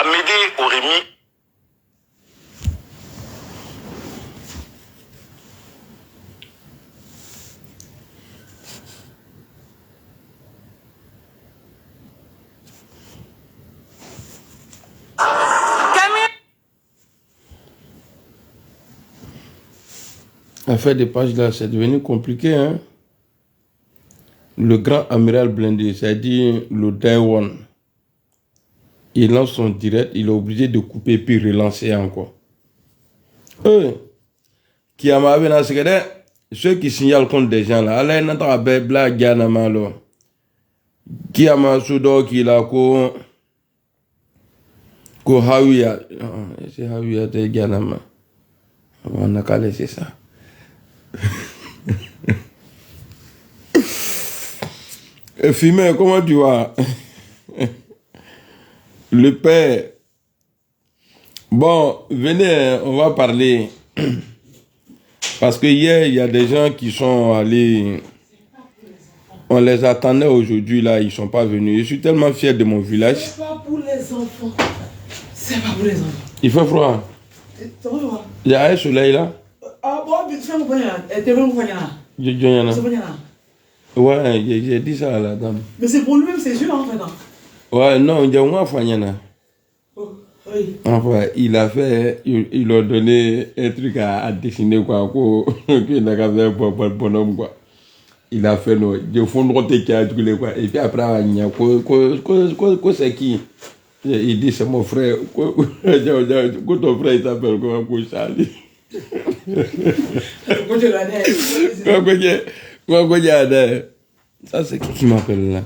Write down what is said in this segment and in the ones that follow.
Amédée aurait mis... À faire des pages là, c'est devenu compliqué, hein. Le grand amiral blindé, c'est-à-dire le Day-One, il lance son direct, il est obligé de couper puis relancer encore. Qui a ma dans ce ceux qui signalent contre des gens là, allez n'entend pas blague ganama là. Qui a ma soudo qui la ko hawiya, c'est hawiya de ganama. On a qu'à laisser ça. Fumé, comment tu vas? Le père. Bon, venez, on va parler. Parce que hier, il y a des gens qui sont allés. On les attendait aujourd'hui, là, ils ne sont pas venus. Je suis tellement fier de mon village. C'est pas pour les enfants. C'est pas pour les enfants. Il fait froid. Il y a un soleil là. Ah bon, tu fais mon poignard. Tu fais mon poignard. Ouais, j'ai dit ça à la dame. Mais c'est pour lui-même, c'est sûr en fait. Ouais, non, il y a un Fanyana. Oui. Enfin, il a fait, il a donné un truc à dessiner quoi, qu'il n'a qu'à faire pour le bonhomme quoi. Il a fait non, je fonds qui a tout quoi. Et puis après, il y a quoi c'est qui? Il dit c'est mon frère. Quoi ton frère il s'appelle comment pour Charlie? Ça c'est qui m'appelle là?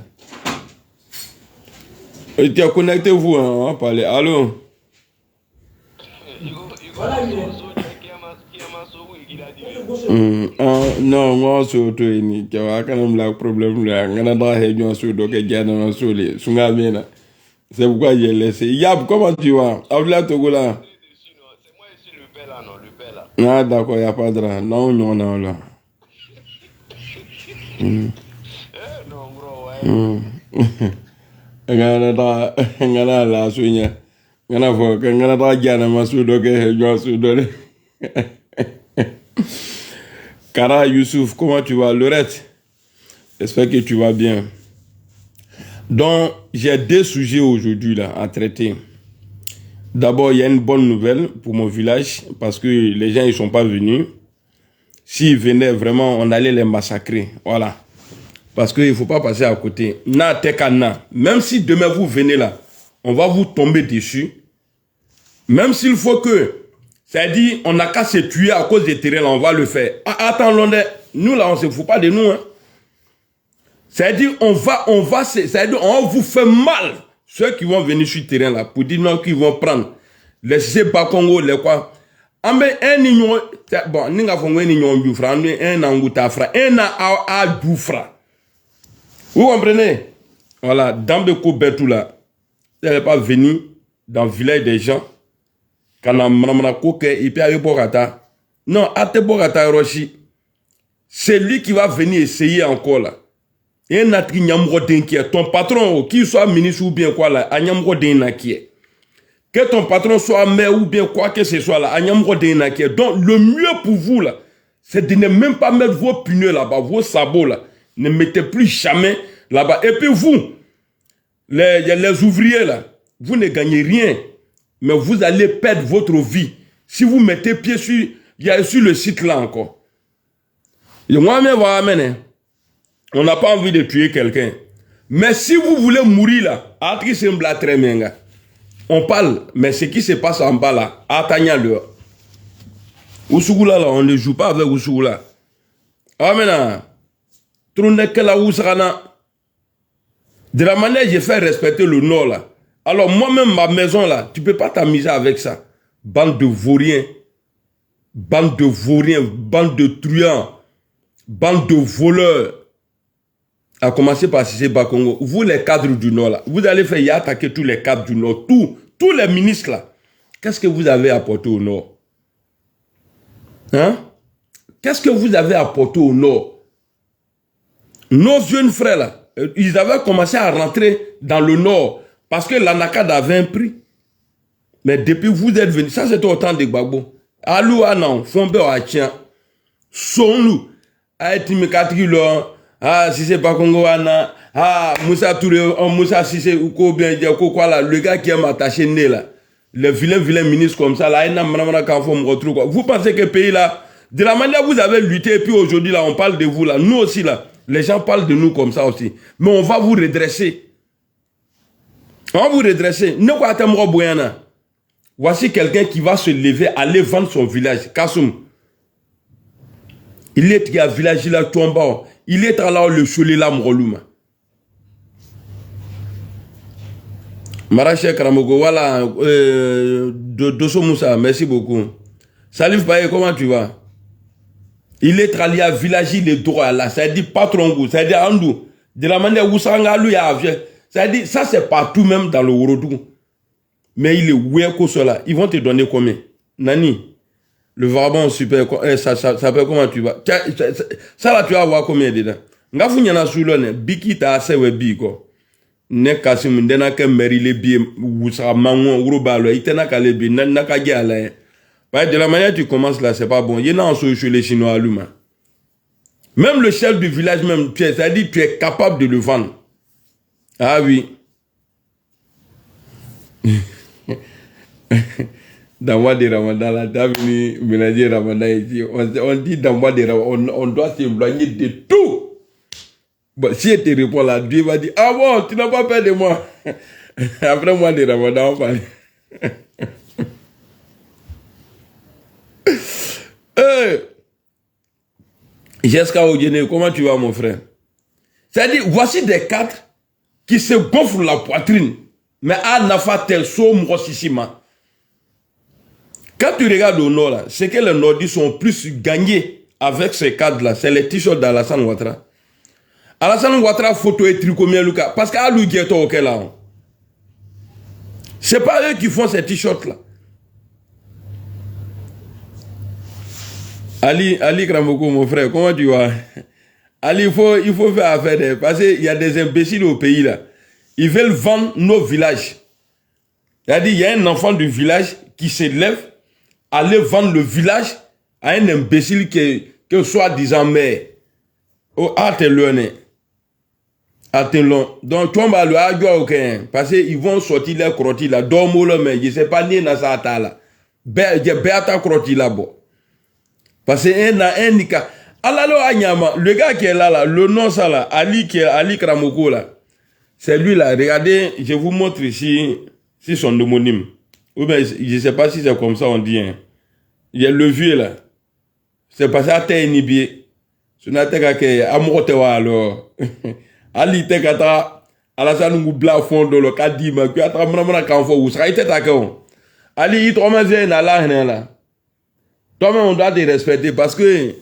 Tu as connecté vous, hein, on va parler. Allô? Non, moi surtout ni tu as quand même le problème là. On a dans région sur donc il y a dans sur les sungamena. C'est pourquoi j'ai laissé. Yab, comment tu vas? Abla Togo là. C'est moi ici le père là, non, le père là. Ah d'accord, il n'y a pas de là. Non, non, là. Non, gros, ouais. Ngana la sunya. Ngana fo, ngana ta jana masudo ke jo sudo. Kara Youssouf, comment tu vas? Lorette, j'espère que tu vas bien. Donc, j'ai deux sujets aujourd'hui là à traiter. D'abord, il y a une bonne nouvelle pour mon village parce que les gens ils sont pas venus. S'ils venaient vraiment, on allait les massacrer. Voilà. Parce qu'il ne faut pas passer à côté. Na tekana. Même si demain vous venez là, on va vous tomber dessus. Même s'il faut que, c'est-à-dire, on n'a qu'à se tuer à cause des terrains là, on va le faire. Attends, nous là, on ne se fout pas de nous. Hein. C'est-à-dire, on va vous faire mal. Ceux qui vont venir sur le terrain là, pour dire non, qui vont prendre les Sébakongo, les quoi. Un nion, bon, nous avons un nion du franc, un angoutafra, un a du franc. Vous comprenez? Voilà, dans le coup, Bertou là, il n'est pas venu dans le village des gens. Quand on a coqué, il peut aller Bogata. Non, à te Bogata Roshi. C'est lui qui va venir essayer encore là. Et un autre qui est ton patron, qu'il soit ministre ou bien quoi là, a que ton patron soit maire ou bien quoi que ce soit là, a donc le mieux pour vous là, c'est de ne même pas mettre vos pneus là-bas, vos sabots là. Ne mettez plus jamais là-bas. Et puis vous, les ouvriers là, vous ne gagnez rien. Mais vous allez perdre votre vie. Si vous mettez pied sur le site là encore. Et moi-même, on n'a pas envie de tuer quelqu'un. Mais si vous voulez mourir là, on parle, mais ce qui se passe en bas là, atteignez-le. Ousougula là, on ne joue pas avec Ousougula. Ah maintenant, de la manière j'ai fait respecter le nord là. Alors moi-même, ma maison là, tu ne peux pas t'amuser avec ça. Bande de vauriens, bande de truands, bande de voleurs. À commencer par Cissé Bakongo. Vous les cadres du nord là, vous allez faire attaquer tous les cadres du nord, tous les ministres là. Qu'est-ce que vous avez apporté au nord? Hein? Qu'est-ce que vous avez apporté au nord? Nos jeunes frères là, ils avaient commencé à rentrer dans le nord parce que l'anacade avait un prix. Mais depuis vous êtes venu, ça c'est au temps de Gbagbo. Alou anan, fombe wa tien. Sonlu. A etime katrilo. Ah, si c'est pas Congo ana. Ah, Moussa Touré, Moussa Sissé ou quoi bien dire quoi là, le gars qui aime attacher né là. Le vilain ministre comme ça là, vous pensez que le pays là, de la manière vous avez lutté, et puis aujourd'hui là, on parle de vous là, nous aussi là, les gens parlent de nous comme ça aussi. Mais on va vous redresser. On va vous redresser. Voici quelqu'un qui va se lever, aller vendre son village. Kassoum. Il est à village là, Tomba. Il est à là, le Cholet là, Mrolouma. Maraché Karamogo, voilà, Dosso Moussa, merci beaucoup. Salif Baye, comment tu vas? Il est allé à village, il est droit là, ça dit patron, ça dit Andou. De la manière où ça a ça dit, ça c'est partout même dans le Ourodou. Mais il est oué cela. Ils vont te donner combien? Nani, le vagabond super, ça s'appelle comment tu vas? Ça là, tu vas avoir combien dedans? Ngafu nyana soulone, biki ta ase we biko. Ne kasim ndena ke merile bi wusa mango urobalo itena kale bi na ka gala. Bah de la manière tu commences là, c'est pas bon. Il y en a en chez les Chinois à l'humain. Même le chef du village même, ça dit tu es capable de le vendre. Ah oui. Dans mois de Ramadan, la dame ménager Ramadan ici, on dit dans mois de Ramadan, on doit s'éloigner de tout. Bon, si elle te répond là, Dieu va dire, ah bon, tu n'as pas peur de moi. Après mois de Ramadan, on parle. Jessica Oudjene, comment tu vas mon frère? C'est-à-dire, voici des cadres qui se gonflent la poitrine. Mais à Nafatel, Somrosissima. Quand tu regardes au nord, c'est que les nordistes sont plus gagnés avec ces cadres-là. C'est les t-shirts d'Alassane Ouattara. Alassane Ouattara, photo et tricomien Lucas. Parce qu'à lui, ok là. C'est pas eux qui font ces t-shirts-là. Ali Kramoko, mon frère, comment tu vas? Ali, il faut faire affaire. Parce qu'il y a des imbéciles au pays là. Ils veulent vendre nos villages. C'est-à-dire, il y a un enfant du village qui se lève, aller vendre le village à un imbécile qui soi-disant mère. Oh, attends-le. Donc, tu vas le avoir aucun. Parce qu'ils vont sortir les crottis là. Dormo le mais je ne sais pas ni dans sa table là. Béata crottis là-bas. Parce que un nika. Alalo Anyama, le gars qui est là, le nom ça là, Ali Kramoko là. C'est lui là, regardez, je vous montre ici son homonyme. Ou bien, je ne sais pas si c'est comme ça on dit. Hein. Il y a le vieux là. C'est parce que t'es inhibé. Ce n'est pas que Amotewa alors. Ali Tekata, Alassane Ngoubla fond de le Kadima, qui a travaillé quand vous serez d'accord. Ali, il trouve un Allah là. Toi-même, on doit te respecter parce que.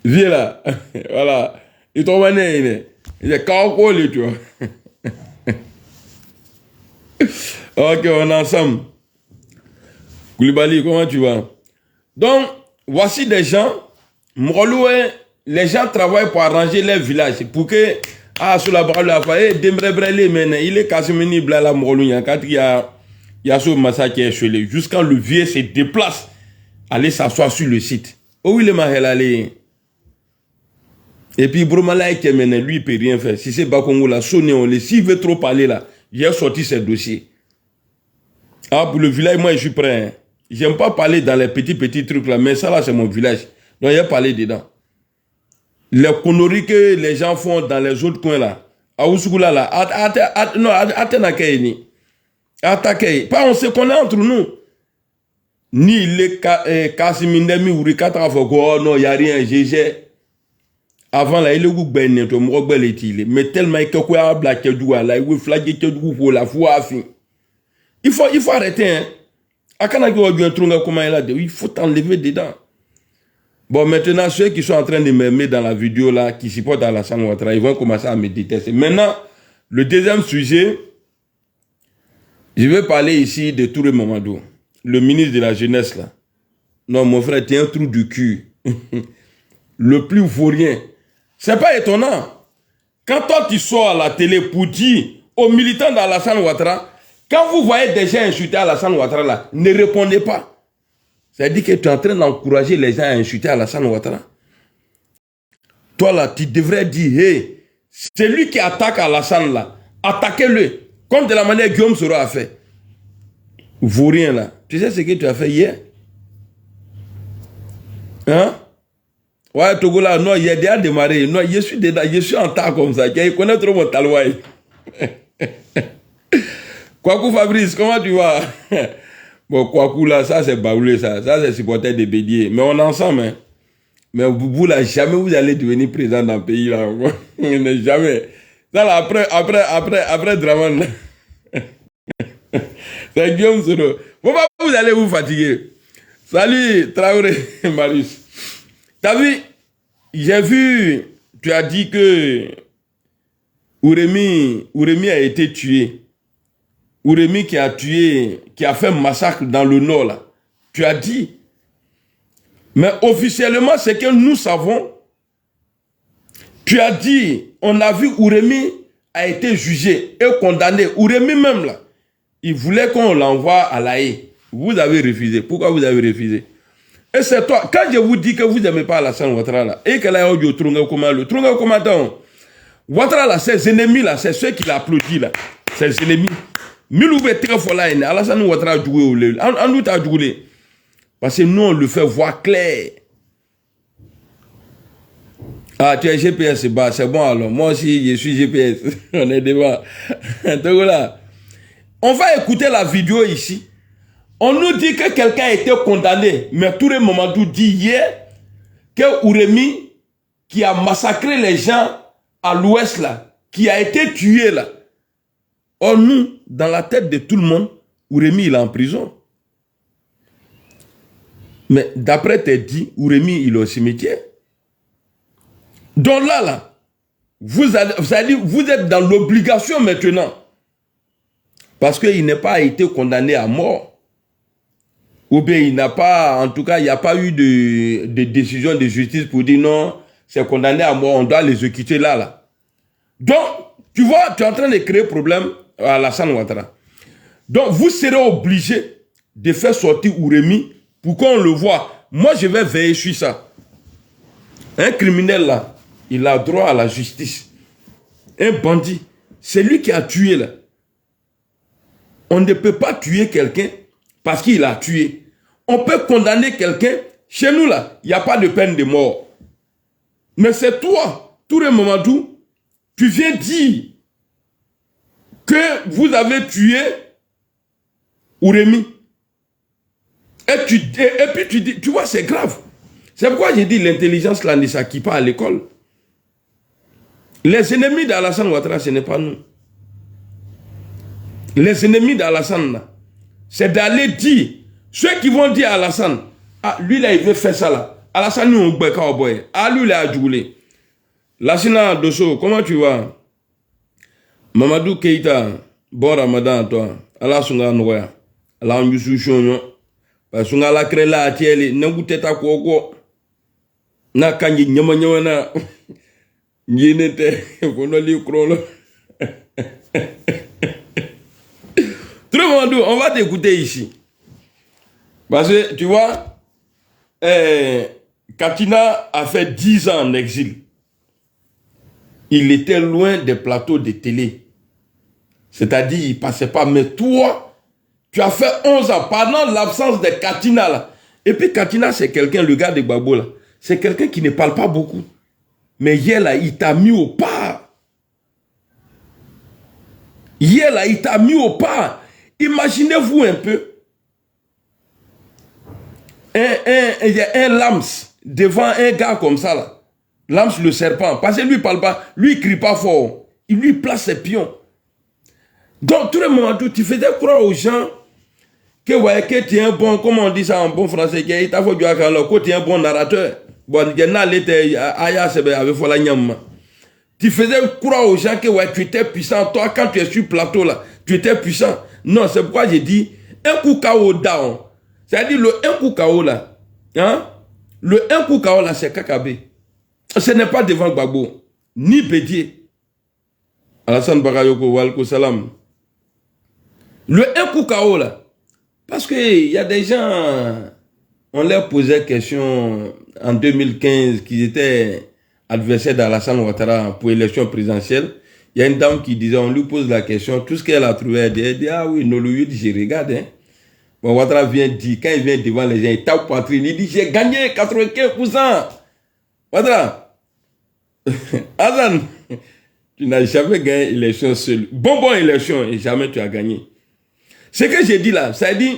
Viens là. Voilà. Il trouve un il est calculé, tu vois. Ok, on est ensemble. Koulibaly, comment tu vas? Donc, voici des gens. Mroloué, les gens travaillent pour arranger les villages. Pour que. Ah, sur la barre, il est quasiment blala Mroloué. Quand il y a ce massacre qui est chelé. Jusqu'à le vieux se déplace. Aller s'asseoir sur le site. Où il est mahel allé? Et puis, Bromalaï qui mène, lui, il ne peut rien faire. Si c'est Bakongo là, sonné, on les. S'il veut trop parler là, il a sorti ses dossiers. Ah, pour le village, moi, je suis prêt. Hein. J'aime pas parler dans les petits trucs là, mais ça là, c'est mon village. Donc, il a parlé dedans. Les conneries que les gens font dans les autres coins là. À Ouskoula là. Non, Atenakei. Attaquer. Pas on se connaît entre nous. Ni les Kassimindemi ou les 4 fois, oh non, il n'y a rien, j'ai. Avant là, il est où ben neto, m'robel est-il. Mais tellement que quoi black doua là, il flaguer que du pour la foi fin. Il faut arrêter hein. Akana qui va trunga comment il a dit, il faut t'enlever dedans. Bon maintenant ceux qui sont en train de m'aimer dans la vidéo là, qui supportent Alassane Ouattara, ils vont commencer à me détester. Maintenant, le deuxième sujet, je vais parler ici de Touré Mamadou, le ministre de la jeunesse là. Non mon frère, tu es un trou du cul. Le plus vaurien. C'est pas étonnant. Quand toi tu sors à la télé pour dire aux militants d'Alassane Ouattara, quand vous voyez des gens insulter Alassane Ouattara là, ne répondez pas. C'est-à-dire que tu es en train d'encourager les gens à insulter Alassane Ouattara. Toi là, tu devrais dire, hey, c'est lui qui attaque Alassane là, attaquez-le, comme de la manière que Guillaume Soro a fait. Vaurien là, tu sais ce que tu as fait hier? Hein? Ouais, Togo là, non, il a déjà démarré. Non, je suis en tas comme ça. Je connais trop mon talouaï. Kwaku Fabrice, comment tu vas? Bon, Kwaku là, ça c'est baoulé, ça c'est supporter de Bédier. Mais on est ensemble, hein. Mais vous là, jamais vous allez devenir président d'un pays là. Jamais. Ça là, après Draman. C'est Guillaume Soro. Pourquoi vous allez vous fatiguer? Salut, Traoré, Marius. T'as vu, j'ai vu, tu as dit que Ouremi a été tué. Ouremi qui a tué, qui a fait un massacre dans le nord là. Tu as dit. Mais officiellement, c'est que nous savons. Tu as dit, on a vu Ouremi a été jugé et condamné. Ouremi même là, il voulait qu'on l'envoie à La Haye. Vous avez refusé. Pourquoi vous avez refusé? Et c'est toi, quand je vous dis que vous n'aimez pas Alassane Ouattara là, et que là, le Trunga commandant, Ouattara là, ses ennemis là, c'est ceux qui l'applaudissent là, ses ennemis. Milou très fort là, Alassane Ouattara a joué au lait, en nous a joué. Parce que nous, on le fait voir clair. Ah, tu es GPS, c'est bon alors. Moi aussi, je suis GPS. On est devant. Donc là, on va écouter la vidéo ici. On nous dit que quelqu'un a été condamné. Mais Touré Mamadou dit hier que Ouremi, qui a massacré les gens à l'ouest là, qui a été tué là. Or nous, dans la tête de tout le monde, Ouremi il est en prison. Mais d'après tes dits, Ouremi il est au cimetière. Donc là, vous êtes dans l'obligation maintenant. Parce qu'il n'a pas été condamné à mort. Ou bien il n'a pas, en tout cas, il n'y a pas eu de décision de justice pour dire non, c'est condamné à mort, on doit l'exécuter là. Donc, tu vois, tu es en train de créer problème à Alassane Ouattara. Donc, vous serez obligé de faire sortir Ouremi pour qu'on le voit. Moi, je vais veiller sur ça. Un criminel là, il a droit à la justice. Un bandit, c'est lui qui a tué là. On ne peut pas tuer quelqu'un parce qu'il a tué. On peut condamner quelqu'un. Chez nous là, il n'y a pas de peine de mort. Mais c'est toi, Touré Mamadou, tu viens dire que vous avez tué Ouremi. Et puis tu dis, tu vois, c'est grave. C'est pourquoi j'ai dit l'intelligence là ne s'acquiert pas à l'école. Les ennemis d'Alassane Ouattara, ce n'est pas nous. Les ennemis d'Alassane, c'est d'aller dire, ceux qui vont dire à Alassane, ah, lui là, il veut faire ça là. Alassane, nous, on peut pas boy. Ah, lui là, a joué. Lassina Dosso, comment tu vas? Mamadou Keita, bon Ramadan à toi. Allah sunga noya. Allah on yusu shonyo. Parce que la crée là, tieli, n'engoutte ta koko. Na kanyi nyama nyama na. N'yénete, kono li krolo. On va t'écouter ici. Parce que, tu vois, Katina a fait 10 ans en exil. Il était loin des plateaux de télé. C'est-à-dire, il ne passait pas. Mais toi, tu as fait 11 ans pendant l'absence de Katina. Là. Et puis Katina, c'est quelqu'un, le gars de Gbagbo, là. C'est quelqu'un qui ne parle pas beaucoup. Mais hier, là, il t'a mis au pas. Hier, là, il t'a mis au pas. Imaginez-vous un peu un lams devant un gars comme ça là. Lams le serpent. Parce que lui il parle pas, lui il crie pas fort. Il lui place ses pions. Donc tout le monde, tu faisais croire aux gens que ouais, que tu es un bon, comment on dit ça en bon français, que tu es un bon narrateur. Bon, tu faisais croire aux gens que ouais, tu étais puissant. Toi, quand tu es sur le plateau là, tu étais puissant. Non, c'est pourquoi j'ai dit un coup KO down. C'est-à-dire le un coup KO là. Hein? Le un coup KO là, c'est Kakabe. Ce n'est pas devant Gbagbo, ni Bédier. Alassane Bakayoko, walko salam. Le un coup KO là. Parce qu'il y a des gens, on leur posait question en 2015 qu'ils étaient adversaires d'Alassane Ouattara pour l'élection présidentielle. Il y a une dame qui disait, on lui pose la question, tout ce qu'elle a trouvé, elle dit, ah oui, Noloyud, je regarde. Hein. Bon, Ouattara vient dire, quand il vient devant les gens, il tape poitrine, il dit, j'ai gagné 95%. Ouattara, Hassan, tu n'as jamais gagné l'élection seul. Bon, élection, et jamais tu as gagné. Ce que j'ai dit là, ça dit,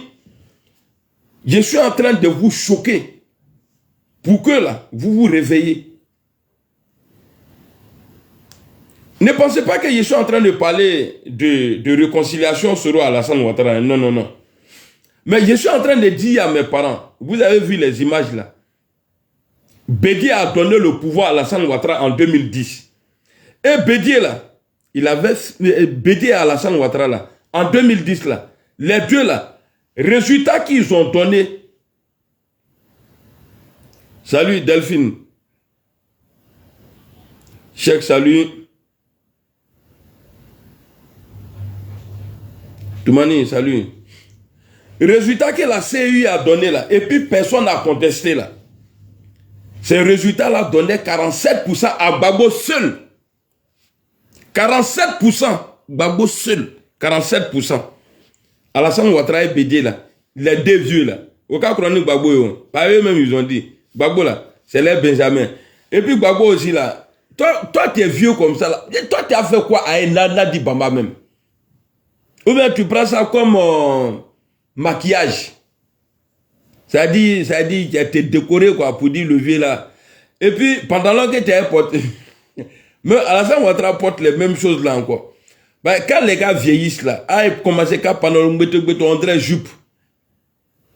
je suis en train de vous choquer pour que là, vous vous réveillez. Ne pensez pas que je suis en train de parler de réconciliation sur Alassane Ouattara. Non, non, non. Mais je suis en train de dire à mes parents, vous avez vu les images là. Bédié a donné le pouvoir à Alassane Ouattara en 2010. Et Bédié là, il avait Bédié à Alassane Ouattara là, en 2010 là. Les deux là, résultats qu'ils ont donné. Salut Delphine. Cheikh, salut. Toumani, salut. Résultat que la CEI a donné là, et puis personne n'a contesté là. Ces résultats-là donnaient 47% à Gbagbo seul. 47%, Gbagbo seul. 47%. Alassane Ouattara et Bédié là, les deux vieux là. Au cas chronique Gbagbo, par eux-mêmes ils ont dit, Gbagbo là, c'est les Benjamin. Et puis Gbagbo aussi là, toi tu es vieux comme ça là. Et toi tu as fait quoi à Nadi Bamba même? Ou bien tu prends ça comme maquillage. Ça dit tu as été décoré quoi pour dire le vieux là. Et puis pendant longtemps que tu as porté. Mais Alassane Ouattara porte les mêmes choses là encore. Bah, quand les gars vieillissent là, ils commencent à pendant le béton, on dirait jupe.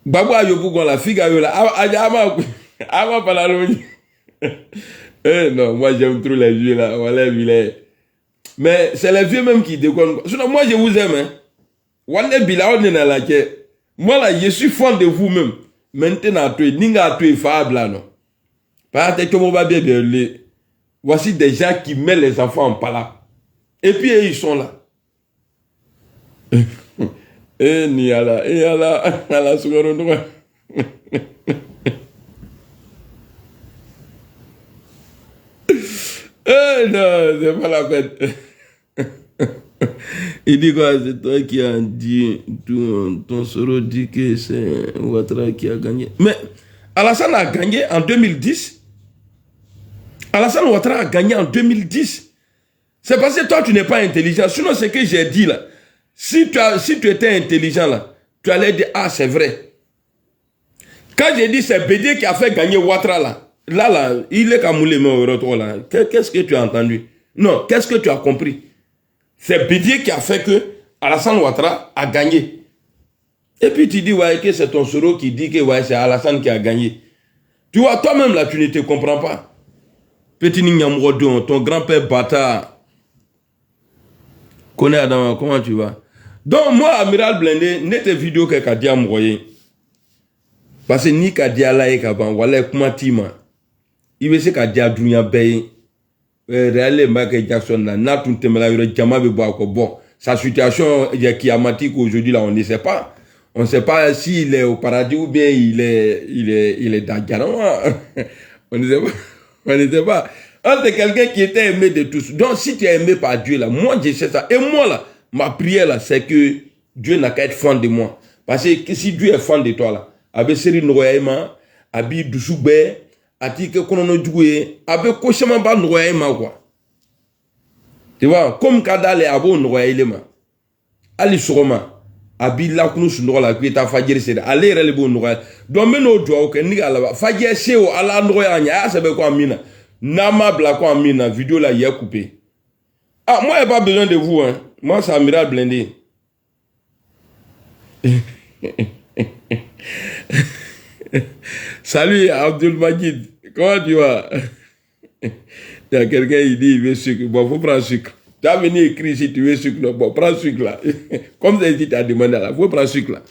Gbagbo a yobu la figue là, non, moi j'aime trop les vieux là, voilà, mais c'est les vieux même qui déconnent. Sinon, moi je vous aime, hein. Moi là, je suis fan de vous-même. Maintenant, tu es ninga, tu es fable là, non. Voici des gens qui mettent les enfants en pala. Et puis ils sont là. Eh ni ala, ala sugaro no. Eh non, c'est pas la peine. Il dit quoi? C'est toi qui as dit, ton soro dit que c'est Ouattara qui a gagné. Mais Alassane a gagné en 2010. Alassane Ouattara a gagné en 2010. C'est parce que toi tu n'es pas intelligent. Sinon ce que j'ai dit là, si tu étais intelligent là, tu allais dire ah c'est vrai. Quand j'ai dit c'est Bédié qui a fait gagner Ouattara là, il est camoulé mais au retour là. Qu'est-ce que tu as entendu? Non, qu'est-ce que tu as compris? C'est Bédié qui a fait que Alassane Ouattara a gagné. Et puis tu dis ouais que c'est ton soro qui dit que ouais c'est Alassane qui a gagné. Tu vois toi-même là tu ne te comprends pas. Petit Nignamrodon, ton grand-père bâtard. Connais Adam, comment tu vas? Donc moi, Amiral Blindé, n'est tes vidéos que Kadia m'envoyé. Parce que ni Kadia là et Kaban, voilà comment tu m'as. Il veut se Kadia Dunia Bay. Réellement, Michael Jackson là, n'a tout temela yore jama be boire bon. Sa situation est climatique aujourd'hui là, on ne sait pas. On ne sait pas s'il est au paradis ou bien il est dans Garawa. On ne sait pas. On ne sait pas. C'est quelqu'un qui était aimé de tous. Donc, si tu es aimé par Dieu, là, moi, je sais ça. Et moi, là, ma prière, là, c'est que Dieu n'a qu'à être fan de moi. Parce que si Dieu est fan de toi, là, avec Seri Noyema, avec Dousoube, avec Konono Djoué, avec Koshamamba Noyema, quoi. Tu vois, comme Kadale Abo Noyema, Ali Suroma, avec Lakunus Nola, qui est à Fadjir Sede, allez, les bons Noyema. Donc, maintenant, tu vois, que Nigala, Fadjir Seo, Ala Noyama, c'est quoi, Mina. Nama Blako en mine, la vidéo là, il est coupé. Ah, moi, il n'y a pas besoin de vous, hein. Moi, c'est Amiral Blindé. Salut, Abdul Majid. Comment tu vas? Il y a quelqu'un qui dit il veut sucre. Bon, il faut prendre sucre. Tu as venu écrire si tu veux sucre. Bon, prends sucre là. Comme ça, tu as demandé là. Il faut prendre sucre là.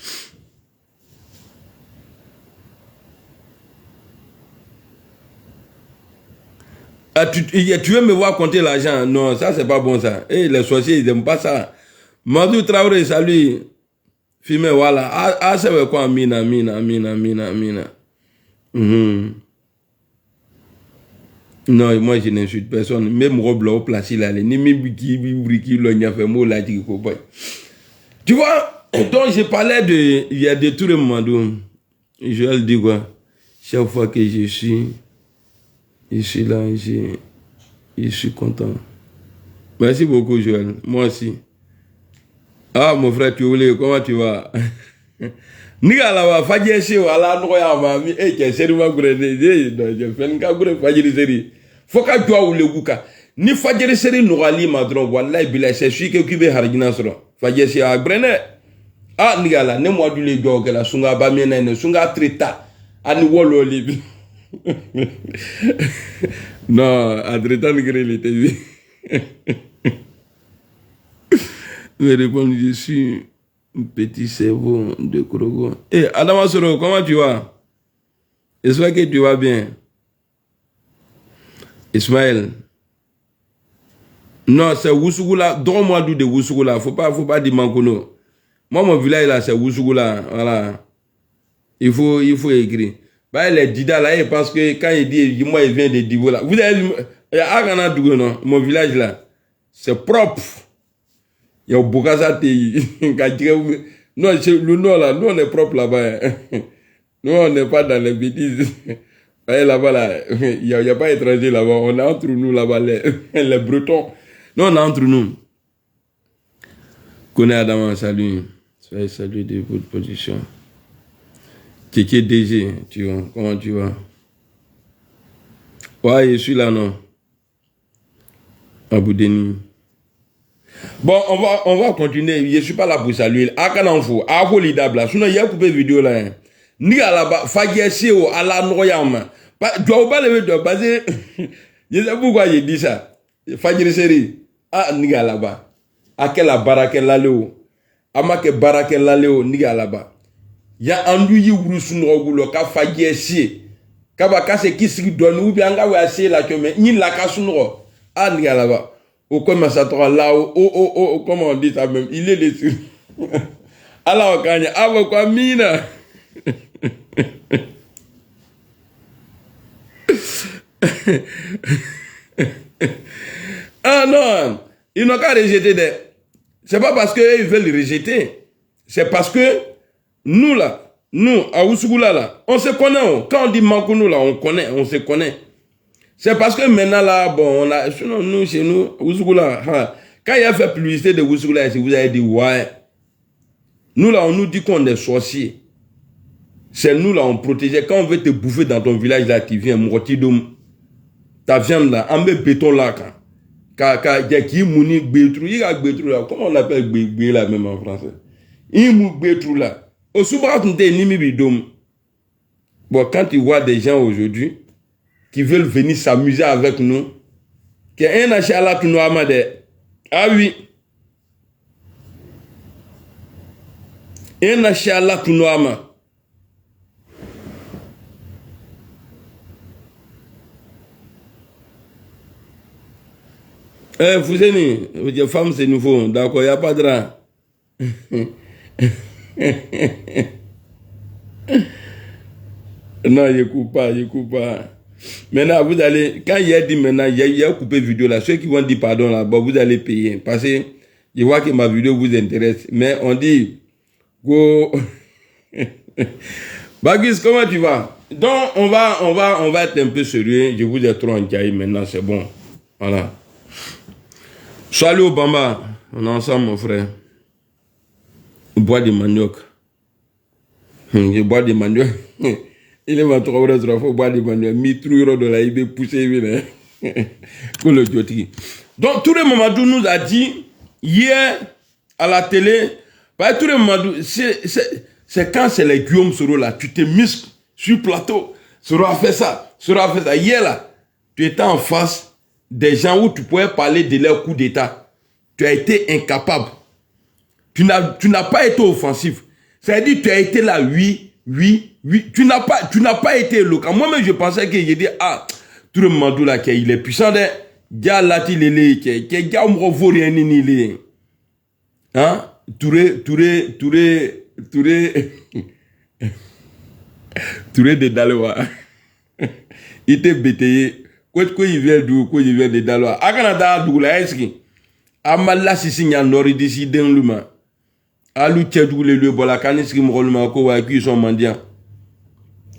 Ah, tu veux me voir compter l'argent? Non, ça c'est pas bon ça. Et les sorciers, ils n'aiment pas ça. Madou Traoré, salut. Filmé, voilà. Ah, c'est quoi? Mina. Non, moi je n'insulte personne. Même Rob là, au place, il allait. Ni même Briki, l'on fait mot là, tu vois? Donc je parlais de. Il y a des tours de Madou. Je vais le dire quoi? Chaque fois que je suis là, je suis content. Merci beaucoup, Joël. Moi aussi. Ah, mon frère, tu voulais, comment tu vas? Niga la wa faje se wala no ya ma mi e ke seri ma gure de no je fen ka gure faje seri foka jwa wule guka ni faje seri no gali ma dron wallahi bila c'est celui qui be harjina soro faje se a brene ah niga la ne mo dule jwa ke la sunga ba mi na ne sunga treta ani wolo li non adreta ni gre li te bi me répondre je suis un petit cerveau de Krogo. Eh, Adama Soro, comment tu vas? J'espère que tu vas bien. Ismaël. Non, c'est Woussougoula. Donne-moi d'où de Woussougoula. Faut pas dire Mankono. Moi, mon village là, c'est Woussougoula. Voilà. Il faut écrire. Bah, les Dida là, parce que quand il dit, moi, il vient de Divo là. Vous avez vu, Agana Dougo, non? Mon village là, c'est propre. Il y a Bokasa Tei. Non, le nord là, nous on est propre là-bas. Nous on n'est pas dans les bêtises. Là-bas, là, il n'y a pas étranger là-bas. On est entre nous là-bas, les Bretons. Nous on est entre nous. Connais Adam, salut. Salut de votre position. Kéké DG, tu vois, comment tu vas? Ouais, je suis là, non. Aboudeni. Bon, on va continuer. Je ne suis pas là pour saluer. Akananfo, Akolidabla. Sinon, il y a coupé vidéo là. Ni à la bas, Fagesi ou à la Noyama. Tu dois pas lever de base. Je sais pourquoi il dit ça. Fagesi, ah, ni à la bas. À quelle baraque l'aleo. Amake baraque l'aleo, ni à la bas. Ya anduyi wurusun rogulo ka Fagesi. Kaba kase kisi donne ou bien nga wase la keme. Ni la kasunro. Ah, ni à la bas. Au comme ça là comment on dit ça même il est dessus alors quand il quoi mina ah non ils n'ont qu'à rejeter des c'est pas parce que ils veulent rejeter c'est parce que nous là nous à Oussougoula là on se connaît quand on dit Mankono là on se connaît. C'est parce que maintenant là, bon, on a, sinon nous, chez nous, Oussougoula, quand il y a fait publicité de Oussougoula, vous avez dit, ouais, nous là, on nous dit qu'on est sorciers. C'est nous là, on protégeait. Quand on veut te bouffer dans ton village là, tu viens, Mourotidum, ta viande là, en béton là, quand il y a qui mouni bétrou, il y a bétrou là, comment on appelle bé là même en français? Il mou bétrou là. Au soubra, tu n'es ni bidom. Bon, quand tu vois des gens aujourd'hui, qui veulent venir s'amuser avec nous, qui est un achat tout noir. Ah oui. Un achat tout noir. Vous aimez, les femmes c'est nouveau, d'accord, il n'y a pas de drap. Non, je coupe pas. Maintenant, vous allez, quand il y a dit maintenant, il y a coupé vidéo là, ceux qui vont dire pardon là, bon, vous allez payer. Parce que je vois que ma vidéo vous intéresse. Mais on dit, go. Bagus, comment tu vas? Donc, on va être un peu sérieux. Je vous ai trop encaillé maintenant, c'est bon. Voilà. Salut Obama. On est ensemble, mon frère. On boit du manioc. Je bois du manioc. Il est ma trop il faut boire du manioc. Mitrouiro de la IB poussé. Donc, tout le Mamadou nous a dit, hier, à la télé, tout le Mamadou, c'est quand c'est les Guillaume Soro là, tu te muscles sur le plateau. Soro a fait ça, Soro a fait ça. Hier là, tu étais en face des gens où tu pouvais parler de leur coup d'état. Tu as été incapable. Tu n'as pas été offensif. C'est-à-dire tu as été là, oui. Tu n'as pas été éloquent. Moi-même, je pensais que j'ai dit, Touré Mamadou là, il est puissant, Dia Lati Lele, Dia Umrovo rien ni hein? Touré de Daloa. Il était bétayé. Quoi il vient d'où? Quoi il vient de Daloa? A Canada, d'où la eski? Amala Sissi a nord d'ici d'un luma. Alou Tchadou le lieu, la Kaniski Mrolma, Kowa, qui sont mendiants.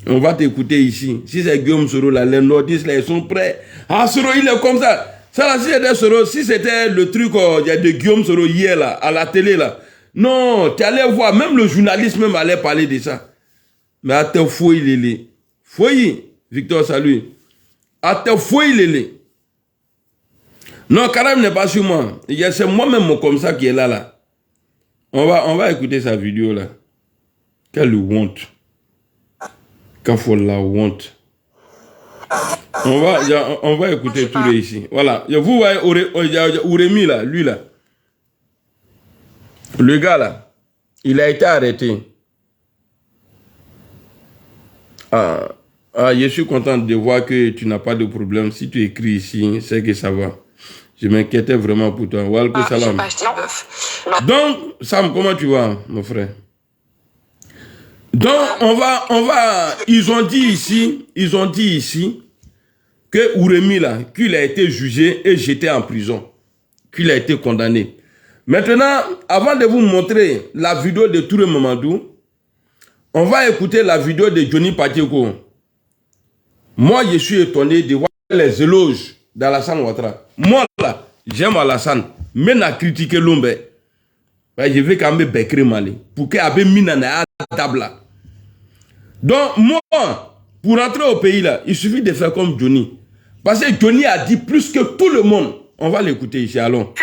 On va t'écouter ici. Si c'est Guillaume Soro, là, les nordistes, là, ils sont prêts. Ah, Soro, il est comme ça. Ça, là, si c'était Soro, si c'était le truc, il y a de Guillaume Soro hier, là, à la télé, là. Non, tu allais voir, même le journaliste même allait parler de ça. Mais à te fouille, Lélé. Fouille, Victor, salut. À te fouille, Lélé. Non, Karam n'est pas sur moi. C'est moi-même comme ça qui est là, là. On va écouter sa vidéo, là. Quelle honte. Quand faut la honte. On va écouter tout les ici. Voilà. Vous voyez Ouremi là, lui là. Le gars là, il a été arrêté. Je suis content de voir que tu n'as pas de problème. Si tu écris ici, c'est que ça va. Je m'inquiétais vraiment pour toi. Walko salam. Donc, Sam, comment tu vas, mon frère? Donc, ils ont dit ici que Ouremi là, qu'il a été jugé et jeté en prison, qu'il a été condamné. Maintenant, avant de vous montrer la vidéo de Touré Mamadou, on va écouter la vidéo de Johnny Pacheco. Moi, je suis étonné de voir les éloges d'Alassane Ouattara. Moi là, j'aime Alassane, mais n'a critiqué l'ombe. Je vais quand même bécrer malé pour qu'il y ait mis à table. Donc, moi, pour rentrer au pays là, il suffit de faire comme Johnny. Parce que Johnny a dit plus que tout le monde. On va l'écouter ici, allons.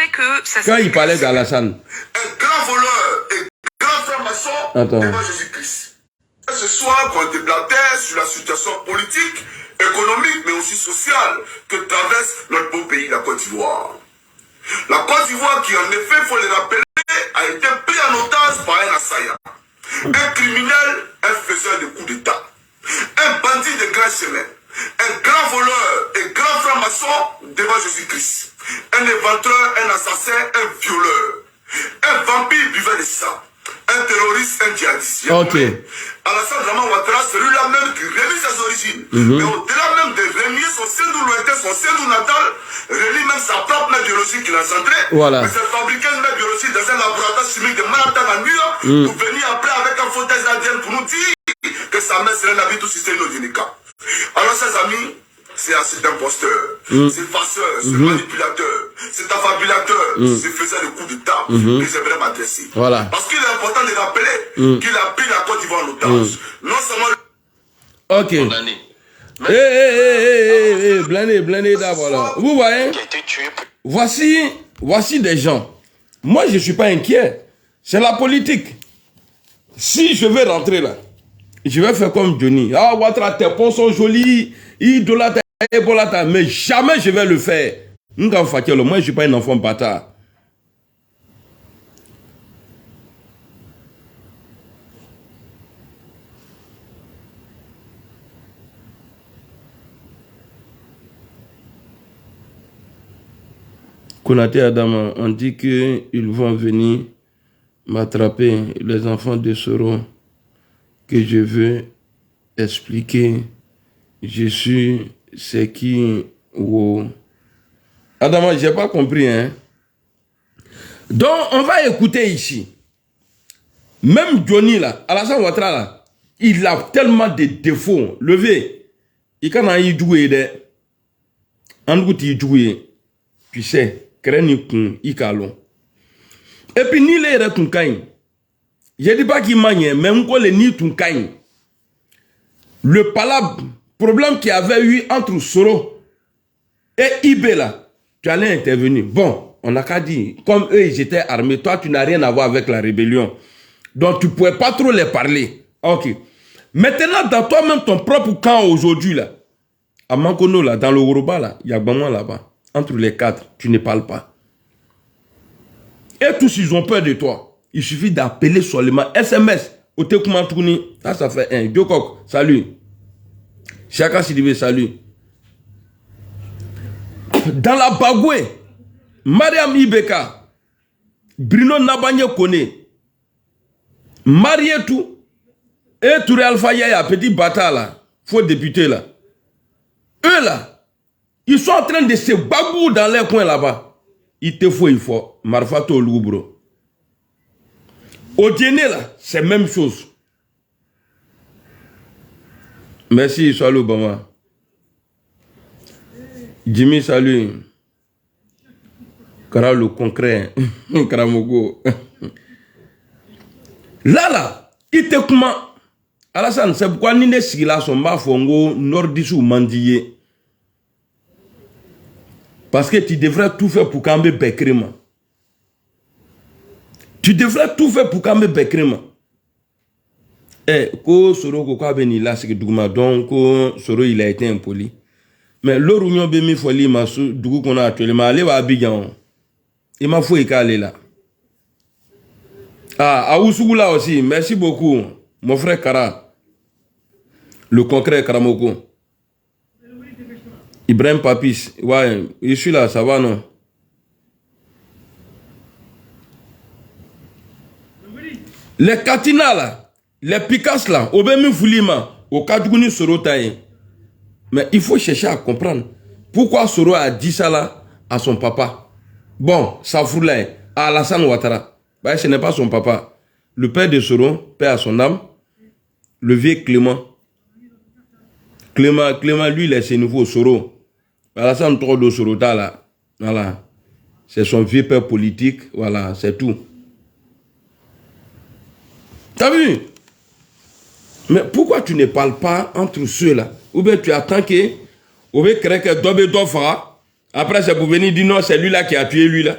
Quand il parlait d'Alassane. Un grand voleur et grand franc-maçon devant Jésus-Christ. Ce soir, qu'on débattait sur la situation politique, économique, mais aussi sociale que traverse notre beau pays, la Côte d'Ivoire. La Côte d'Ivoire qui, en effet, il faut le rappeler, a été pris en otage par un assaillant. Un criminel, un faiseur de coups d'État. Un bandit de grand chemin. Un grand voleur et grand franc-maçon devant Jésus-Christ. Un éventreur, un assassin, un violeur. Un vampire buveur de sang. Un terroriste, un djihadiste. Ok. Alassane Draman Ouattara, celui-là même qui relie ses origines. Mais au-delà même de renier son Sendou lointain, son Sendou natal, relie même sa propre mère biologique qu'il a engendrée. Voilà. Mais c'est fabriqué une mère biologique dans un laboratoire chimique de Manhattan à New York pour venir après avec un faux test ADN pour nous dire que sa mère serait la vie tout système Nodinika. Alors, ses amis, c'est un imposteur, c'est farceur, c'est manipulateur, c'est affabulateur, c'est faiseur de coups d'État que j'aimerais m'adresser. Voilà. Parce qu'il est important de rappeler qu'il a pris la Côte d'Ivoire en otage. Non seulement ok. condamné. Blindé d'abord là. Vous voyez? Voici des gens. Moi, je ne suis pas inquiet. C'est la politique. Si je vais rentrer là, je vais faire comme Johnny. Ah, Ouattara, tes ponts sont jolis. Mais jamais je vais le faire. Moi, je ne suis pas un enfant bâtard. Konaté Adama, on dit qu'ils vont venir m'attraper, les enfants de Soro, que je veux expliquer. Je suis ce qui... Wow. Adama, je n'ai pas compris, hein. Donc, on va écouter ici. Même Johnny, là, Alassane Ouattara, là, il a tellement de défauts. Levé. Il can y jouer de... En route, il jouer. Tu sais, craigne il calon. Et puis, ni les retunkain. Je ne dis pas qu'il manie, mais on les ni tunkain. Le problème qu'il y avait eu entre Soro et Ibé là, tu allais intervenir. Bon, on n'a qu'à dire, comme eux ils étaient armés, toi tu n'as rien à voir avec la rébellion. Donc tu ne pouvais pas trop les parler. Ok. Maintenant, dans toi-même, ton propre camp aujourd'hui là, à Mankono là, dans le Yoruba là, il y a Gbaman là-bas. Entre les quatre, tu ne parles pas. Et tous ils ont peur de toi. Il suffit d'appeler seulement SMS. Ça fait un. Jokok, salut. Chaka Sidibé, salut. Dans la Bagoué, Mariam Ibeka, Bruno Nabanye Kone, Marietou, et Touré Alpha Yaya, petit bâtard là, faux député là. Eux là, ils sont en train de se babou dans les coins là-bas. Ils te font, il faut. Marfato Loubro. Au dîner là, c'est même chose. Merci, salut Obama. Jimmy, salut. Kara le concret. Karamogo. Là, il te comment? Alassane, c'est pourquoi nous ne sommes pas son mafongo nordis ou mandillé. Parce que tu devrais tout faire pour camber Bekrema. Tu devrais tout faire pour camber Bekrema. Eh, ko soro ko kwa beni là c'est que dougma donc soro il a été impoli. Mais le réunion be mi foli masu dougou qu'on a actuellement aller à Abidjan. Il m'a faut aller là. Ah, à Ousougula aussi, merci beaucoup mon frère Kara. Le concret Karamoko. Ibrahim Papis, ouais, je suis là, ça va non? Les Katina là, les Picasso là, au Bemi Foulima, au Kadjouni Soro Taï. Mais il faut chercher à comprendre pourquoi Soro a dit ça là à son papa. Bon, ça fout là, à Alassane Ouattara. Bah, ce n'est pas son papa. Le père de Soro, père à son âme, le vieux Clément. Clément, lui, il est ce nouveau Soro. Alassane trop de Sorota là. Voilà. C'est son vieux père politique. Voilà, c'est tout. T'as vu? Mais pourquoi tu ne parles pas entre ceux-là? Ou bien tu attends que... Ou bien que Dobé Dofara. Après, c'est pour venir dire non, c'est lui-là qui a tué lui-là.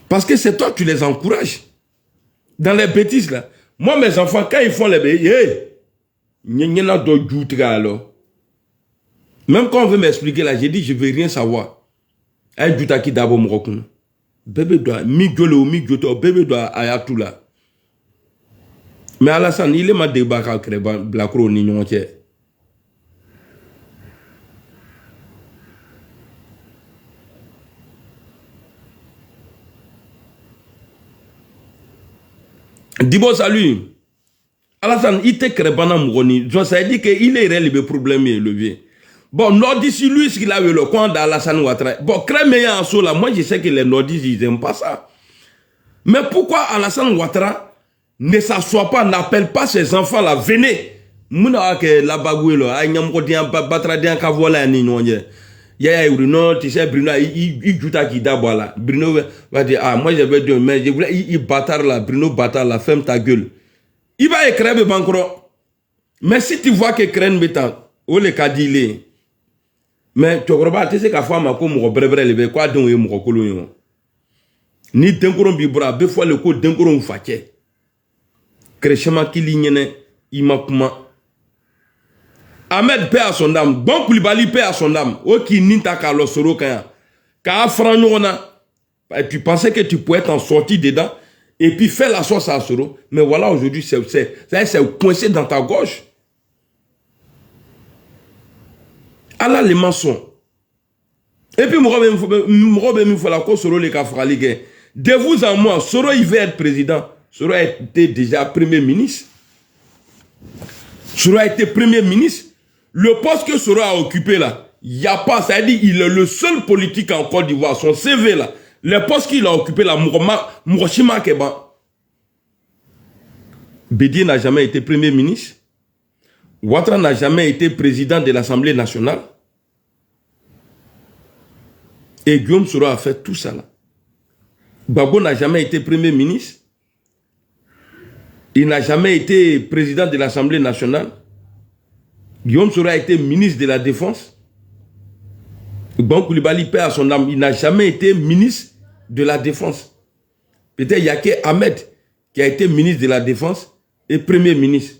Parce que c'est toi, tu les encourages. Dans les bêtises là. Moi, mes enfants, quand ils font les bêtises, alors. Même quand on veut m'expliquer là, j'ai dit je ne veux rien savoir. Aïe du taki d'abord m'rokun. Bébé doit migolo bébé doit ayatou là. Mais Alassane, il est ma débat à créer Blacro ni non tiers. Dibo salut. Alassane, il te crée bana mouroni. Ça veut dire qu'il est réel le problème et le vieux. Bon, Nordis, lui, ce qu'il a eu le coin d'Alassane Ouattara. Bon, crémer en saut là, moi je sais que les Nordis, ils n'aiment pas ça. Mais pourquoi Alassane Ouattara ne s'assoit pas, n'appelle pas ses enfants là, venez. Mouna que la bagoué là, aïnyamko dian batra dian kavola ni nonye. Yaya Bruno, tu sais Bruno, il joue à qui d'abord là. Bruno va dire ah moi je vais dire mais je voulais il bâtard là, Bruno bâtard là, ferme ta gueule. Il va écrire le bankro. Mais si tu vois que crène bétan, ou le cadilé. Mais tu crois pas, tu sais qu'à fois ma com mo brebre le quoi donc mo kolo yo. Ni denkoron bibra, be fois le ko denkoron faké. Krechema kilignene imakuma. Ahmed paix à son âme, bon Koulibaly paix à son âme. O qui ninta ka lo soro kaya. Ka franona. Tu pensais que tu pouvais t'en sortir dedans et puis faire la sauce à Soro. Mais voilà, aujourd'hui, c'est coincé dans ta gorge. Allah les mensonges. Et puis, il faut la cause Soro les Kafraligue. De vous en moi, Soro, il veut être président. Soro a été déjà premier ministre. Soro a été premier ministre. Le poste que Soro a occupé là, il n'y a pas, ça veut dire il est le seul politique en Côte d'Ivoire. Son CV là, le poste qu'il a occupé là, Mourochima Keba. Bédié n'a jamais été premier ministre. Ouattara n'a jamais été président de l'Assemblée nationale. Et Guillaume Soro a fait tout ça là. Babo n'a jamais été premier ministre. Il n'a jamais été président de l'Assemblée nationale. Guillaume Soro a été ministre de la Défense. Bon Koulibaly paix à son âme. Il n'a jamais été ministre de la Défense. Peut-être il n'y a que Ahmed qui a été ministre de la Défense et premier ministre.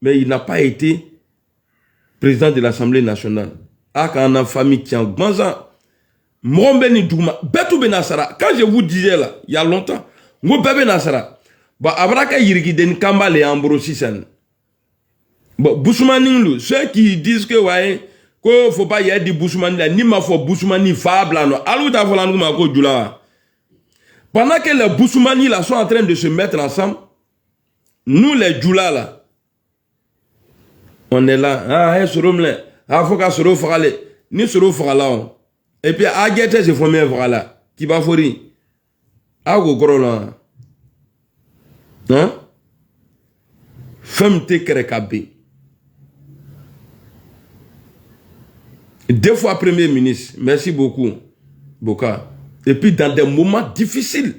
Mais il n'a pas été président de l'Assemblée nationale. Ah, quand on a une famille qui a un bon ans. Quand je vous disais là, il y a longtemps, ceux qui disent que ouais, Ko faut pas y aller di Boussoumani là, ni ma faut Boussoumani fable là non. Alou ta vola nous ma ko djula. Pendant que les Boussoumani là sont en train de se mettre ensemble, nous les djula là, on est là. Ah, sorom là. Ah, faut qu'à soro frale. Ni soro frala. Et puis à guette se font bien frala. Qui va fori. Ah, go gros là. Hein? Femme te krekabe. 2 fois Premier ministre. Merci beaucoup. Boka. Et puis dans des moments difficiles.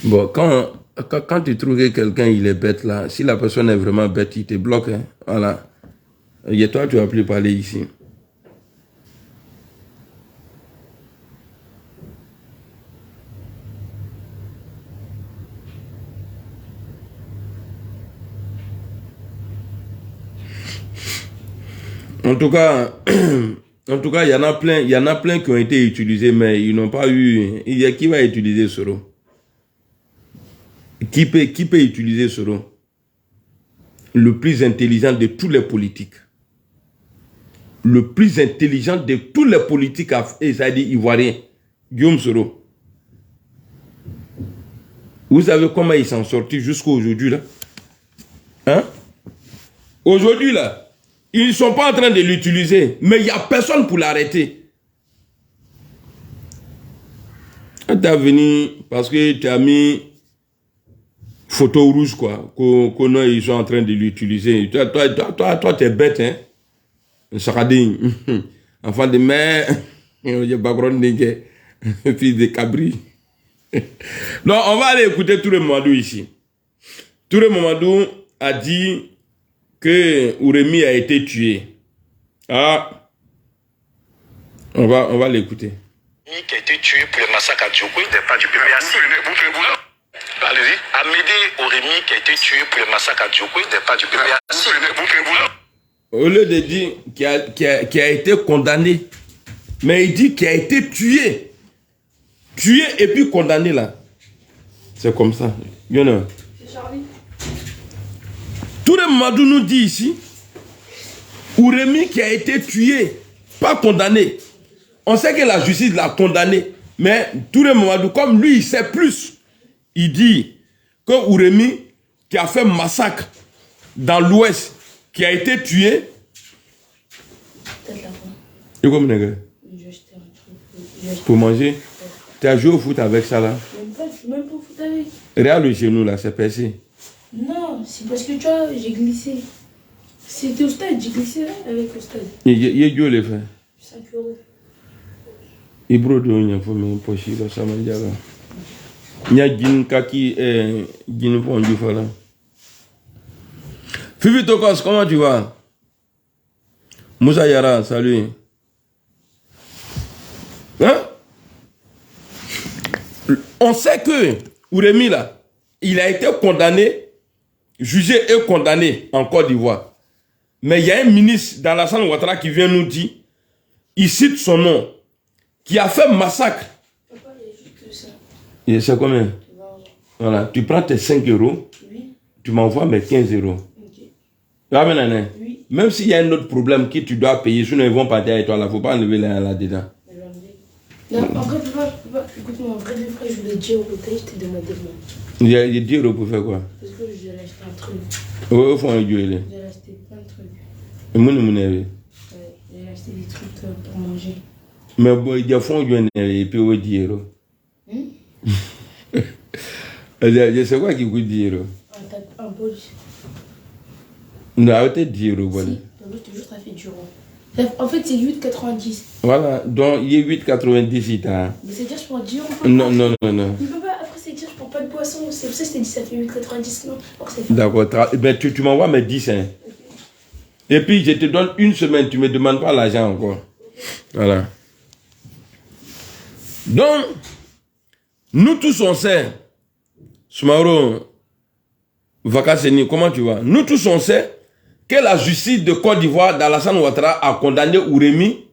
Bon, quand tu trouves que quelqu'un il est bête là, si la personne est vraiment bête, il te bloque. Hein. Voilà. Et toi, tu vas plus parler ici. En tout cas, il y en a plein qui ont été utilisés, mais ils n'ont pas eu. Il y a qui va utiliser Soro? Qui peut utiliser Soro? Le plus intelligent de tous les politiques. Le plus intelligent de tous les politiques, c'est-à-dire ivoiriens, Guillaume Soro. Vous savez comment ils sont sortis jusqu'à aujourd'hui là? Hein? Aujourd'hui là, ils ne sont pas en train de l'utiliser, mais il n'y a personne pour l'arrêter. Tu es venu parce que tu as mis photo rouge, quoi, ils sont en train de l'utiliser. Toi, tu es bête, hein. Saradin. Enfant de mère, fils de cabri. Donc, on va aller écouter Touré Mamadou ici. Touré Mamadou a dit que Ouremi a été tué. Ah, on va l'écouter. Qui a été tué pour le massacre à Diokoui, pas du PPAC. Allez-y. Amédée Ouremi qui a été tué pour le massacre à Diokoui, pas du PPAC. Au lieu de dire qui a été condamné, mais il dit qu'il a été tué. Tué et puis condamné là. C'est comme ça. You know. C'est Charlie. Touré Mamadou nous dit ici, Ouremi qui a été tué, pas condamné. On sait que la justice l'a condamné, mais Touré Mamadou, comme lui, il sait plus, il dit que Ouremi qui a fait un massacre dans l'Ouest, qui a été tué. Et comme nègre? Pour manger? Tu as joué au foot avec ça là? Même pas au foot avec. Regarde le genou là, c'est percé. Non, c'est parce que tu vois, j'ai glissé. C'était au stade, j'ai glissé avec le stade. Il y a Dieu le fait. 5 euros. Il brode un peu, mais pas cher, ça m'a dit. Il y a Guin Kaki et Guin Fondu Fala. Fifi Tokos, comment tu vas? Moussa Yara, salut. Hein? On sait que Ouremi là, il a été condamné, jugé et condamné en Côte d'Ivoire. Mais il y a un ministre dans la salle Ouattara qui vient nous dire, il cite son nom, qui a fait un massacre. Papa, il y a juste ça. Et c'est combien? Voilà, tu prends tes 5 euros, Oui. tu m'envoies mes 15 euros. Ok. Oui. Même s'il y a un autre problème que tu dois payer, sinon ils vont partir avec toi là, il ne faut pas enlever là-dedans. Non, encore papa, écoute-moi, en vrai de vrai, je voulais 10 euros, je t'ai demandé moi. Il y a 10 euros pour faire quoi? Parce que je vais acheter un truc. Oui, au fond, il y a J'ai acheté plein de trucs. et moi, Ouais, j'ai acheté des trucs pour manger. mais bon, il y a fond, il y a et puis oui, 10 euros. C'est quoi qui coûte 10 euros? Un bol. Non, arrêtez 10 euros. Voilà. Si, le bol, toujours, ça fait du rond. En fait, c'est 8,90. Voilà, donc il est 8,90 ici. Mais c'est-à-dire, je prends 10 euros. Non. Mais papa, après, c'est-à-dire, je prends pas de poisson. C'est pour ça que je t'ai dit, ça fait 8,90. Non, d'accord, mais tu m'envoies mes 10. Hein. Et puis, je te donne une semaine, tu ne me demandes pas l'argent encore. Voilà. Donc, nous tous on sait, Soumaro, Vakaseni, comment tu vas? Nous tous on sait que la justice de Côte d'Ivoire d'Alassane Ouattara a condamné Ouremi.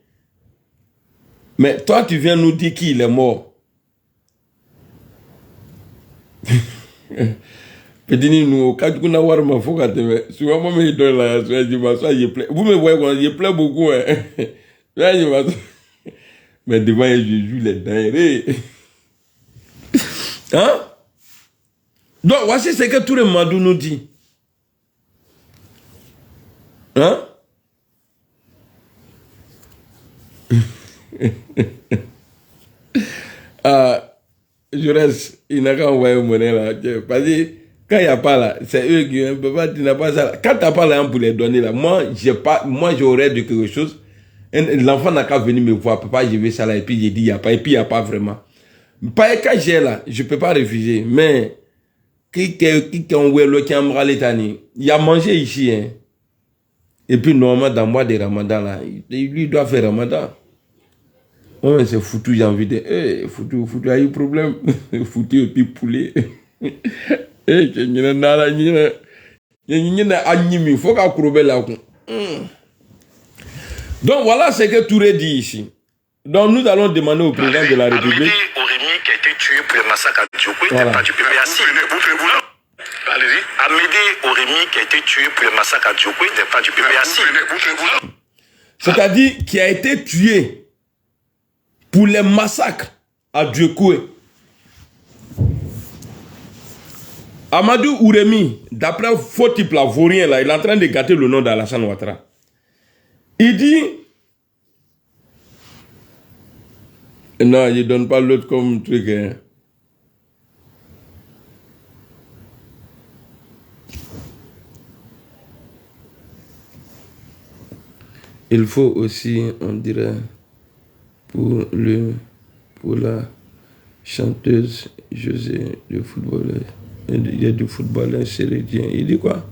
Mais toi, tu viens nous dire qu'il est mort. Petit nous, quand tu as voir ma faut que souvent moi me donne la je m'assois, je pleure. Vous me voyez quand je pleure beaucoup hein. Là je m'assois. Mais devant je joue les dingueries. Hein? Donc voici ce que tout le monde nous dit. Hein? Je reste, il n'a qu'à envoyer mon monnaie là. Parce que quand il n'y a pas là, c'est eux qui ne peuvent pas, tu n'as pas ça là. Quand tu n'as pas l'argent pour les donner là, moi j'aurais de quelque chose. L'enfant n'a qu'à venir me voir, papa, je veux ça là, et puis j'ai dit, il n'y a pas, et puis il n'y a pas vraiment. Pas quand j'ai là, je ne peux pas refuser, mais il y a mangé ici, hein. Et puis normalement, dans le mois de Ramadan là, lui doit faire Ramadan. Oh, c'est foutu, j'ai envie de... foutu, a eu problème. Foutu, et puis poulet. Donc voilà ce que Touré dit ici. Donc nous allons demander au président de la République... Amédée Oremi qui a été tué pour le massacre à Diokoui, voilà. Pas du PPAC. Amédée Oremi qui a été tué pour le massacre à Diokoui, pas du PPAC. C'est-à-dire qui a été tué pour les massacres à Diokoui. Amadou Ouremi, d'après faux type là, vaurien là, il est en train de gâter le nom d'Alassane Ouattara. Il dit... Non, il ne donne pas l'autre comme truc. Hein. Il faut aussi, on dirait, pour la chanteuse José, le footballeur, il y a du footballeur sérédien. Il dit quoi?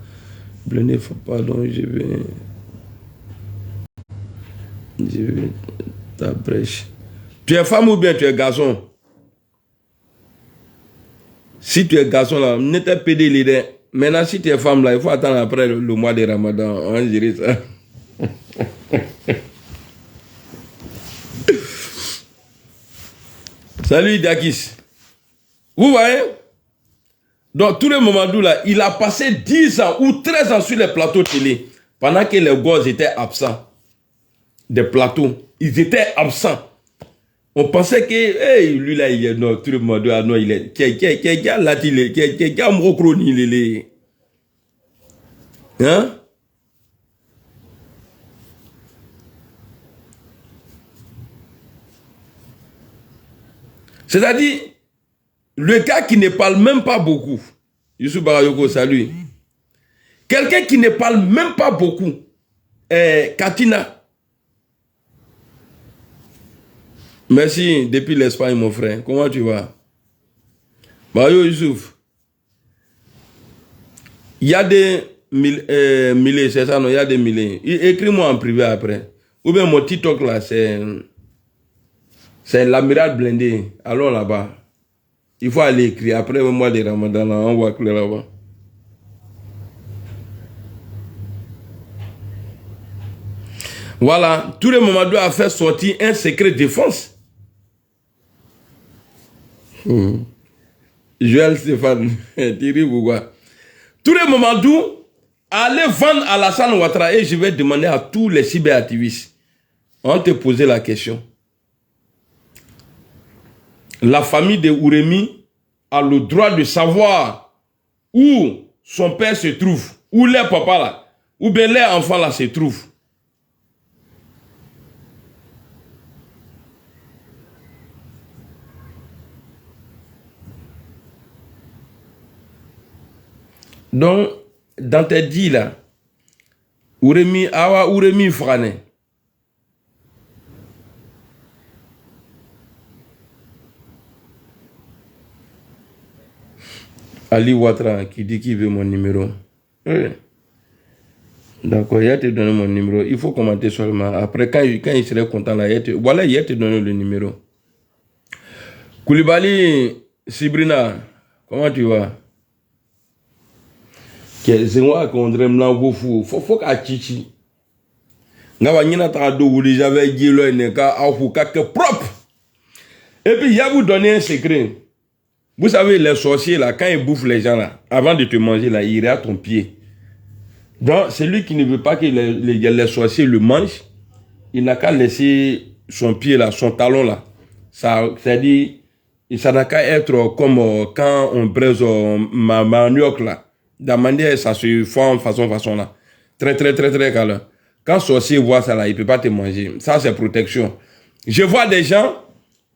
Blené, pardon, je vais ta brèche. Tu es femme ou bien tu es garçon? Si tu es garçon là, n'était pas pédé l'idée. Maintenant, si tu es femme là, il faut attendre après le mois de Ramadan. On va gérer ça. Salut Dakis. Vous voyez? Donc, tout le moment d'où là, il a passé 10 ans ou 13 ans sur les plateaux télé. Pendant que les gosses étaient absents des plateaux. Ils étaient absents. On pensait que, hey, lui là, il est, non, tout le monde, non, il est, hein? C'est-à-dire, le gars qui ne parle même pas beaucoup, Youssou Barayoko, salut. Quelqu'un qui ne parle même pas beaucoup, Katina. Merci, depuis l'Espagne, mon frère. Comment tu vas? Bayo Youssouf. Il y a des milliers, c'est ça, non? Il y a des milliers. Écris-moi en privé après. Ou bien mon TikTok là, c'est l'amiral blindé. Allons là-bas. Il faut aller écrire. Après le mois de Ramadan, là, on voit clair là-bas. Voilà. Tout le Mamadou a fait sortir un secret de défense. Joël Stéphane, Thierry Bougoua. Tout le Mamadou allez vendre Alassane Ouattara et je vais demander à tous les cyberactivistes. On te poser la question. La famille de Ouremi a le droit de savoir où son père se trouve, où leur papa là, où bien leur enfant là se trouve. Donc, dans tes dits là, Ouremi, awa Ouremi frane. Ali Ouattara qui dit qu'il veut mon numéro. Oui. D'accord, il a te donné mon numéro. Il faut commenter seulement. Après, quand il serait content là, voilà, il a te donné le numéro. Koulibaly, Sibrina, comment tu vas? C'est moi qui on dirait m'l'envoie fou. Faut qu'à chichi. N'ava n'y n'a pas de ou j'avais dit le neka à ou quelque propre. Et puis il y a vous donner un secret. Vous savez, les sorciers, là, quand ils bouffent les gens, là, avant de te manger, là, ils regardent ton pied. Donc, celui qui ne veut pas que les sorciers le mangent, il n'a qu'à laisser son pied, là, son talon, là. C'est-à-dire, ça n'a qu'à être comme quand on braise manioc, là. De la manière, ça se forme façon, là. Très calme. Quand le sorcier voit ça, là, il ne peut pas te manger. Ça, c'est protection. Je vois des gens,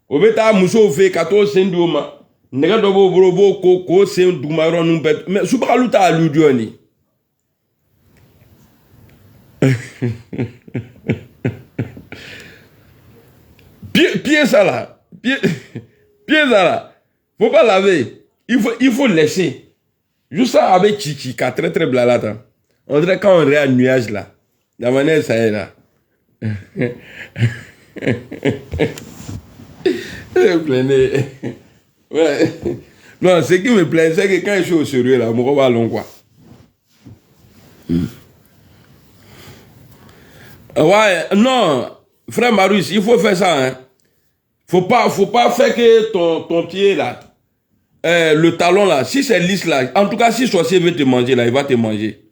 au bêta, mousso, fait 14 syndromes. Nega dobo brobo ko sen dumaro num bet mais subalu ta aludioni pied ça là pied ça là faut pas laver il faut laisser juste ça avec chichi ka très blalata on dirait quand on est à nuage là la manière ça est là ouais. Non, ce qui me plaît, c'est que quand je suis au sérieux, là, mon va long quoi. Ouais, non, frère Marius, il faut faire ça, hein. Faut pas faire que ton pied, là, le talon, là, si c'est lisse, là, en tout cas, si sorcier veut te manger, là, il va te manger.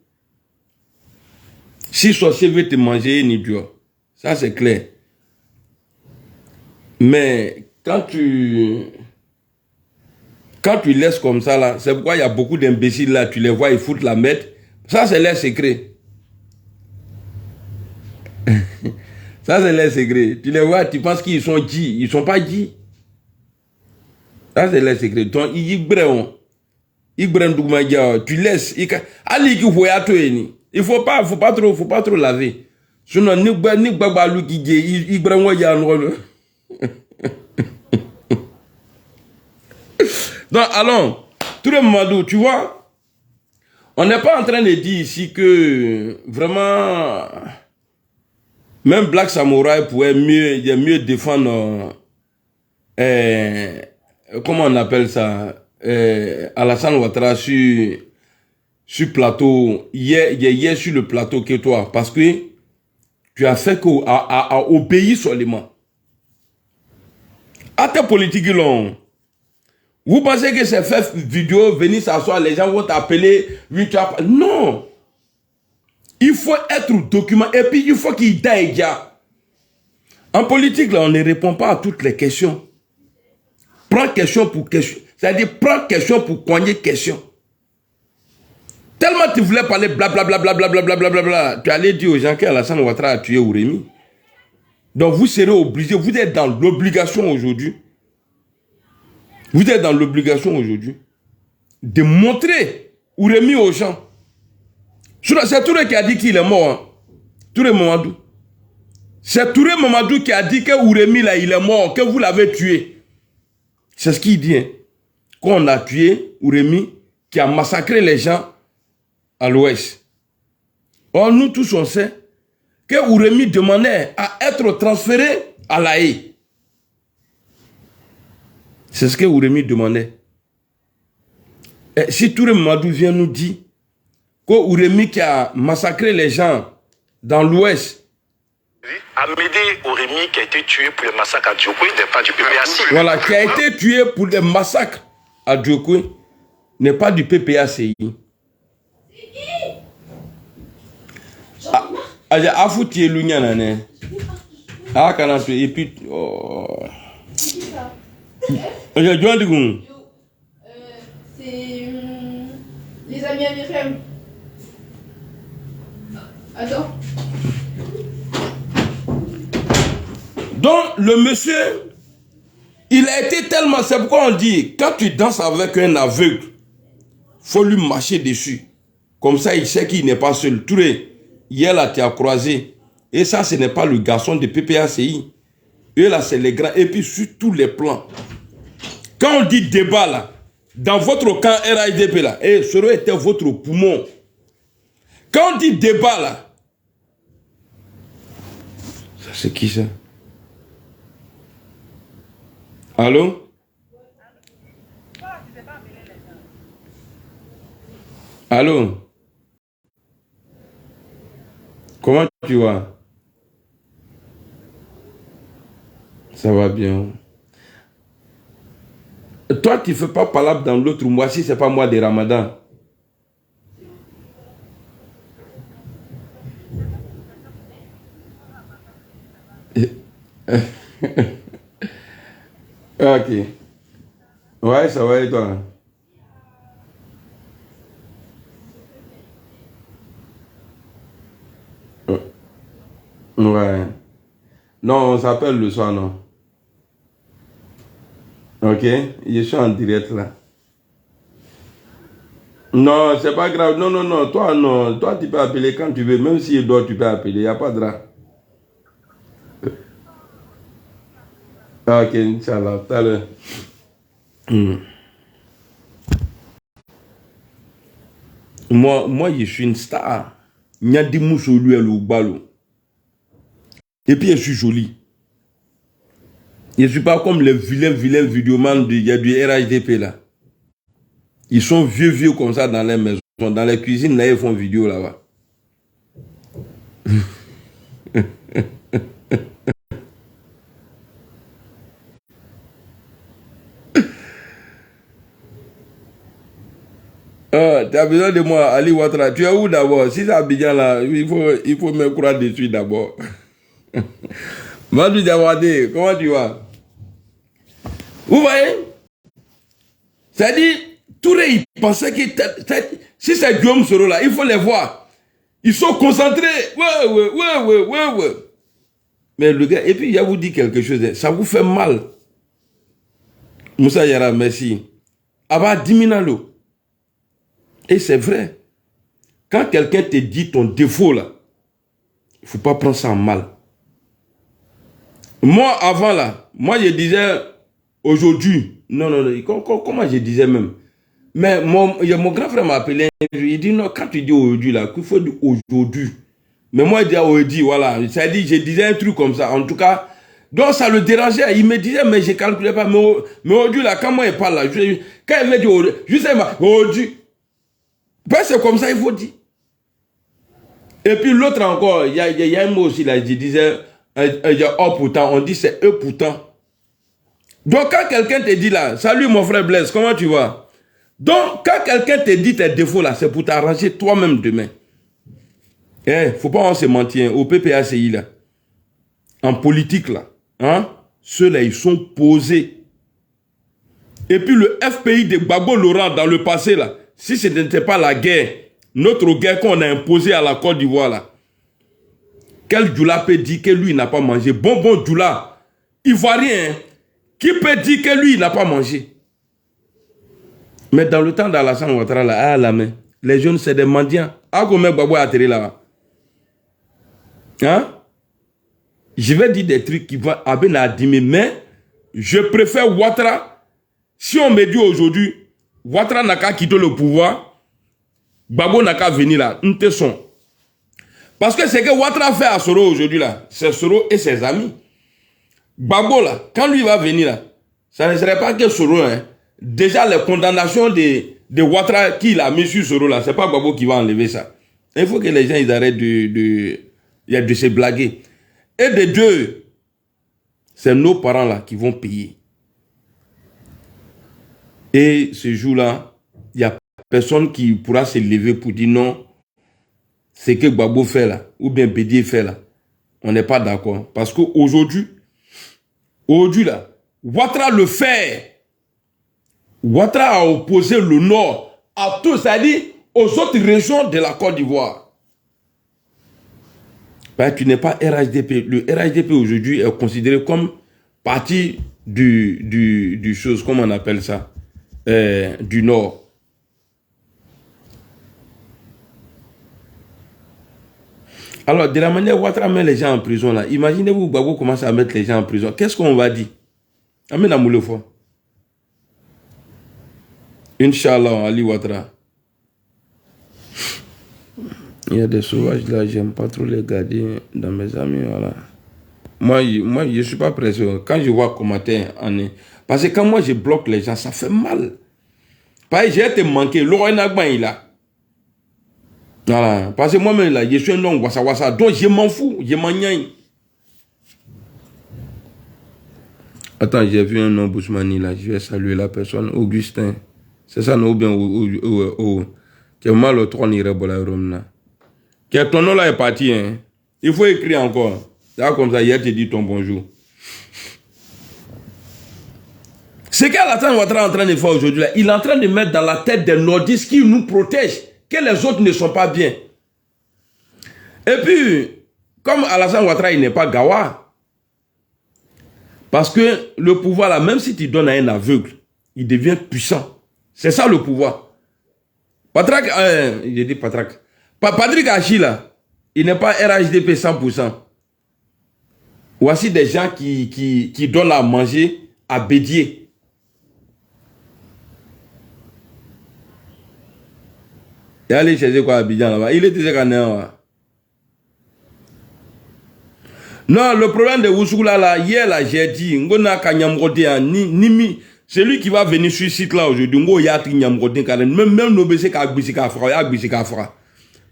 Si sorcier veut te manger, il est dur. Ça, c'est clair. Mais, quand tu laisses comme ça, là, c'est pourquoi il y a beaucoup d'imbéciles là, tu les vois, ils foutent la merde. Ça, c'est leur secret. Ça, c'est leur secret. Tu les vois, tu penses qu'ils sont G. Ils ne sont pas G. Ça, c'est leur secret. Donc, tu laisses. Il ne faut pas trop laver. Sinon, donc, allons, tout le monde, tu vois, on n'est pas en train de dire ici que vraiment, même Black Samurai pourrait mieux défendre, comment on appelle ça, Alassane Ouattara sur plateau, hier sur le plateau que toi, parce que tu as fait à obéir seulement. À ta politique, long. Vous pensez que c'est fait vidéo, venir s'asseoir, les gens vont t'appeler, oui, tu as... Non. Il faut être document, et puis il faut qu'il daille déjà. En politique, là, on ne répond pas à toutes les questions. Prends question pour question. C'est-à-dire, prends question pour cogner question. Tellement tu voulais parler blablabla, tu allais dire aux gens qu'Alassane Ouattara a tué Ouremi. Donc vous serez obligé, vous êtes dans l'obligation aujourd'hui. Vous êtes dans l'obligation aujourd'hui de montrer Ouremi aux gens. C'est Touré qui a dit qu'il est mort. Hein. Touré Mamadou. C'est Touré Mamadou qui a dit que Ouremi là, il est mort, que vous l'avez tué. C'est ce qu'il dit. Hein. Qu'on a tué Ouremi, qui a massacré les gens à l'ouest. Or, nous tous on sait que Ouremi demandait à être transféré à La Haye. C'est ce que Ouremi demandait. Et si Touré Mamadou vient nous dire que Ouremi qui a massacré les gens dans l'ouest. Amédée Ouremi qui a été tué pour le massacre à Djokoué n'est pas du PPACI. Voilà, qui a été tué pour le massacre à Djokoué n'est pas du PPACI. Ah, foutu l'union, ah, quand on et puis. C'est les amis à Myriam. Attends. Donc, le monsieur, il a été tellement... C'est pourquoi on dit, quand tu danses avec un aveugle, il faut lui marcher dessus. Comme ça, il sait qu'il n'est pas seul. Touré, hier là, tu as croisé. Et ça, ce n'est pas le garçon de PPACI. Eux là, c'est les grands. Et puis, sur tous les plans. Quand on dit débat là, dans votre camp RIDP là, et ce était votre poumon. Quand on dit débat là, ça c'est qui ça? Allô? Allô? Comment tu vas? Ça va bien. Toi, tu ne fais pas palabre dans l'autre mois si ce n'est pas mois de Ramadan. Ok. Ouais, ça va et toi? Ouais. Non, on s'appelle le soir, non? Ok, je suis en direct là. Non, c'est pas grave. Non, non, non. Toi, non. Toi, tu peux appeler quand tu veux. Même si il dort, tu peux appeler. Il n'y a pas de drap. Ok, Inch'Allah. Tout à l'heure. Moi, je suis une star. Nyadi Mousso lui le ballon. Et puis, je suis joli. Je ne suis pas comme les vilains vidéomans il y a du RHDP là. Ils sont vieux comme ça dans les maisons. Dans les cuisines, là, ils font vidéo là-bas. Ah, tu as besoin de moi, Ali Ouattara. Tu es où d'abord? Si c'est Abidjan là, il faut me croire dessus d'abord. Madu Diawade, comment tu vas? Vous voyez? C'est-à-dire, Touré, il pensait que si c'est Guillaume Soro là, il faut les voir. Ils sont concentrés. Ouais. Mais le gars, et puis il vous dit quelque chose, ça vous fait mal. Moussa Yara, merci. Aba 10 000 l'eau. Et c'est vrai. Quand quelqu'un te dit ton défaut là, il ne faut pas prendre ça en mal. Moi, avant là, moi je disais aujourd'hui, non, comment je disais même? Mais mon grand frère m'a appelé, il dit non, quand tu dis aujourd'hui là, qu'il faut dire aujourd'hui. Mais moi je dis aujourd'hui, voilà, c'est-à-dire je disais un truc comme ça, en tout cas, donc ça le dérangeait, il me disait, mais je ne calculais pas, mais aujourd'hui là, quand moi il parle là, quand il me dit aujourd'hui, je sais pas, aujourd'hui, ben c'est comme ça, il faut dire. Et puis l'autre encore, il y a un mot aussi là, je disais, il y a oh pourtant, on dit c'est eux pourtant. Donc quand quelqu'un te dit là, salut mon frère Blaise, comment tu vas? Donc quand quelqu'un te dit tes défauts là, c'est pour t'arranger toi-même demain. Faut pas se mentir, au PPACI là, en politique là, hein, ceux-là ils sont posés. Et puis le FPI de Gbagbo Laurent dans le passé là, si ce n'était pas la guerre, notre guerre qu'on a imposée à la Côte d'Ivoire là, quel Djoula peut dire que lui n'a pas mangé? Bon Djoula, ivoirien, hein, qui peut dire que lui n'a pas mangé? Mais dans le temps d'Alassane Ouattara là, à la main, les jeunes c'est des mendiants. Ah, comment Gbagbo a atterri là-bas? Hein? Je vais dire des trucs qui vont à ben admirer, mais je préfère Ouattara. Si on me dit aujourd'hui, Ouattara n'a qu'à quitter le pouvoir, Gbagbo n'a qu'à venir là, parce que ce que Ouattara fait à Soro aujourd'hui là, c'est Soro et ses amis. Gbagbo là, quand lui va venir là, ça ne serait pas que Soro, hein. Déjà les condamnations de Ouattara qu'il a mis sur Soro là, c'est pas Gbagbo qui va enlever ça. Il faut que les gens ils arrêtent de se blaguer. Et de deux, c'est nos parents là qui vont payer. Et ce jour-là, il n'y a personne qui pourra se lever pour dire non, ce que Gbagbo fait là, ou bien Bédié fait là. On n'est pas d'accord. Parce qu'aujourd'hui, là, Ouattara le fait. Ouattara a opposé le Nord à tout, c'est-à-dire aux autres régions de la Côte d'Ivoire. Ben, tu n'es pas RHDP. Le RHDP aujourd'hui est considéré comme partie du chose, comment on appelle ça, du Nord. Alors, de la manière où Ouattara met les gens en prison, là, imaginez-vous Gbagbo commence à mettre les gens en prison. Qu'est-ce qu'on va dire? Amen à Moulefo. Inch'Allah, Ali Ouattara. Il y a des sauvages là, j'aime pas trop les garder dans mes amis, voilà. Moi, je suis pas pressé. Quand je vois commentaire, parce que quand moi je bloque les gens, ça fait mal. Parce que j'ai été manqué, Laurent Nagban il a. Voilà. Parce que moi-même là, je suis un homme wassa, donc je m'en fous, je m'en gagne. Attends, j'ai vu un nom Bousmani là. Je vais saluer la personne. Augustin. C'est ça, non? Ou bien qui est mal au trône, il est ton nom là est parti. Hein? Il faut écrire encore. Là, comme ça, hier, te dit ton bonjour. Ce qu'Alassane Ouattara est en train de faire aujourd'hui, là, il est en train de mettre dans la tête des nordistes qui nous protègent, que les autres ne sont pas bien. Et puis, comme Alassane Ouattara, il n'est pas Gawa, parce que le pouvoir, là, même si tu donnes à un aveugle, il devient puissant. C'est ça le pouvoir. Patrick Hachi, là, il n'est pas RHDP 100%. Voici des gens qui donnent à manger à Bédier. Il est allé chercher quoi à Abidjan là-bas. Il était Ghanéen. Non, le problème de Ousoula là, hier là, j'ai dit, Ngona Kanyamrodé, c'est lui qui va venir sur ce site là aujourd'hui. Même nos BC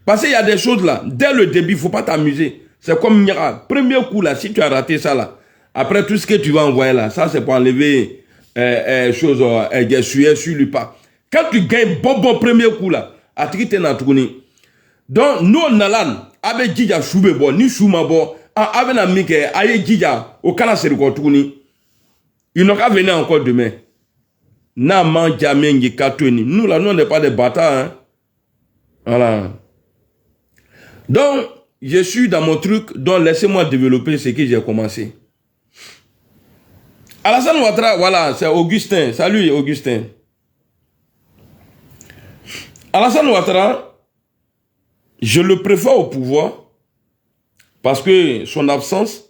parce qu'il y a des choses là, dès le début, il ne faut pas t'amuser. C'est comme Niara. Premier coup là, si tu as raté ça là, après tout ce que tu vas envoyer là, ça c'est pour enlever sur lui pas. Quand tu gagnes bon premier coup là, à traiter na tourner. Donc nous nalan, avec Djidja choube bon, ni chouma bon, avec na mike, avec Djidja, au canal c'est le tourner. Il n'ont qu'à venir encore demain. Na man jamais ngi katoni. Nous là, nous on n'est pas des bâtards. Hein? Voilà. Donc, je suis dans mon truc, donc laissez-moi développer ce que j'ai commencé. Alassane Ouattara, voilà, c'est Augustin. Salut Augustin. Alassane Ouattara, je le préfère au pouvoir parce que son absence,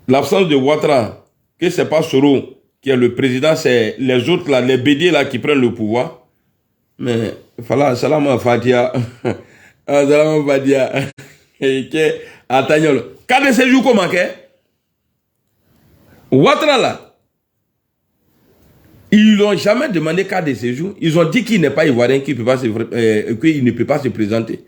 l'absence de Ouattara, que c'est pas Soro qui est le président, c'est les autres là, les bédiers là qui prennent le pouvoir. Mais, voilà, salam Fadia. Salam Fadia. Attends, quand de séjour comment que Ouattara là, ils n'ont jamais demandé cas de séjour. Ils ont dit qu'il n'est pas ivoirien, qu'il ne peut pas se présenter.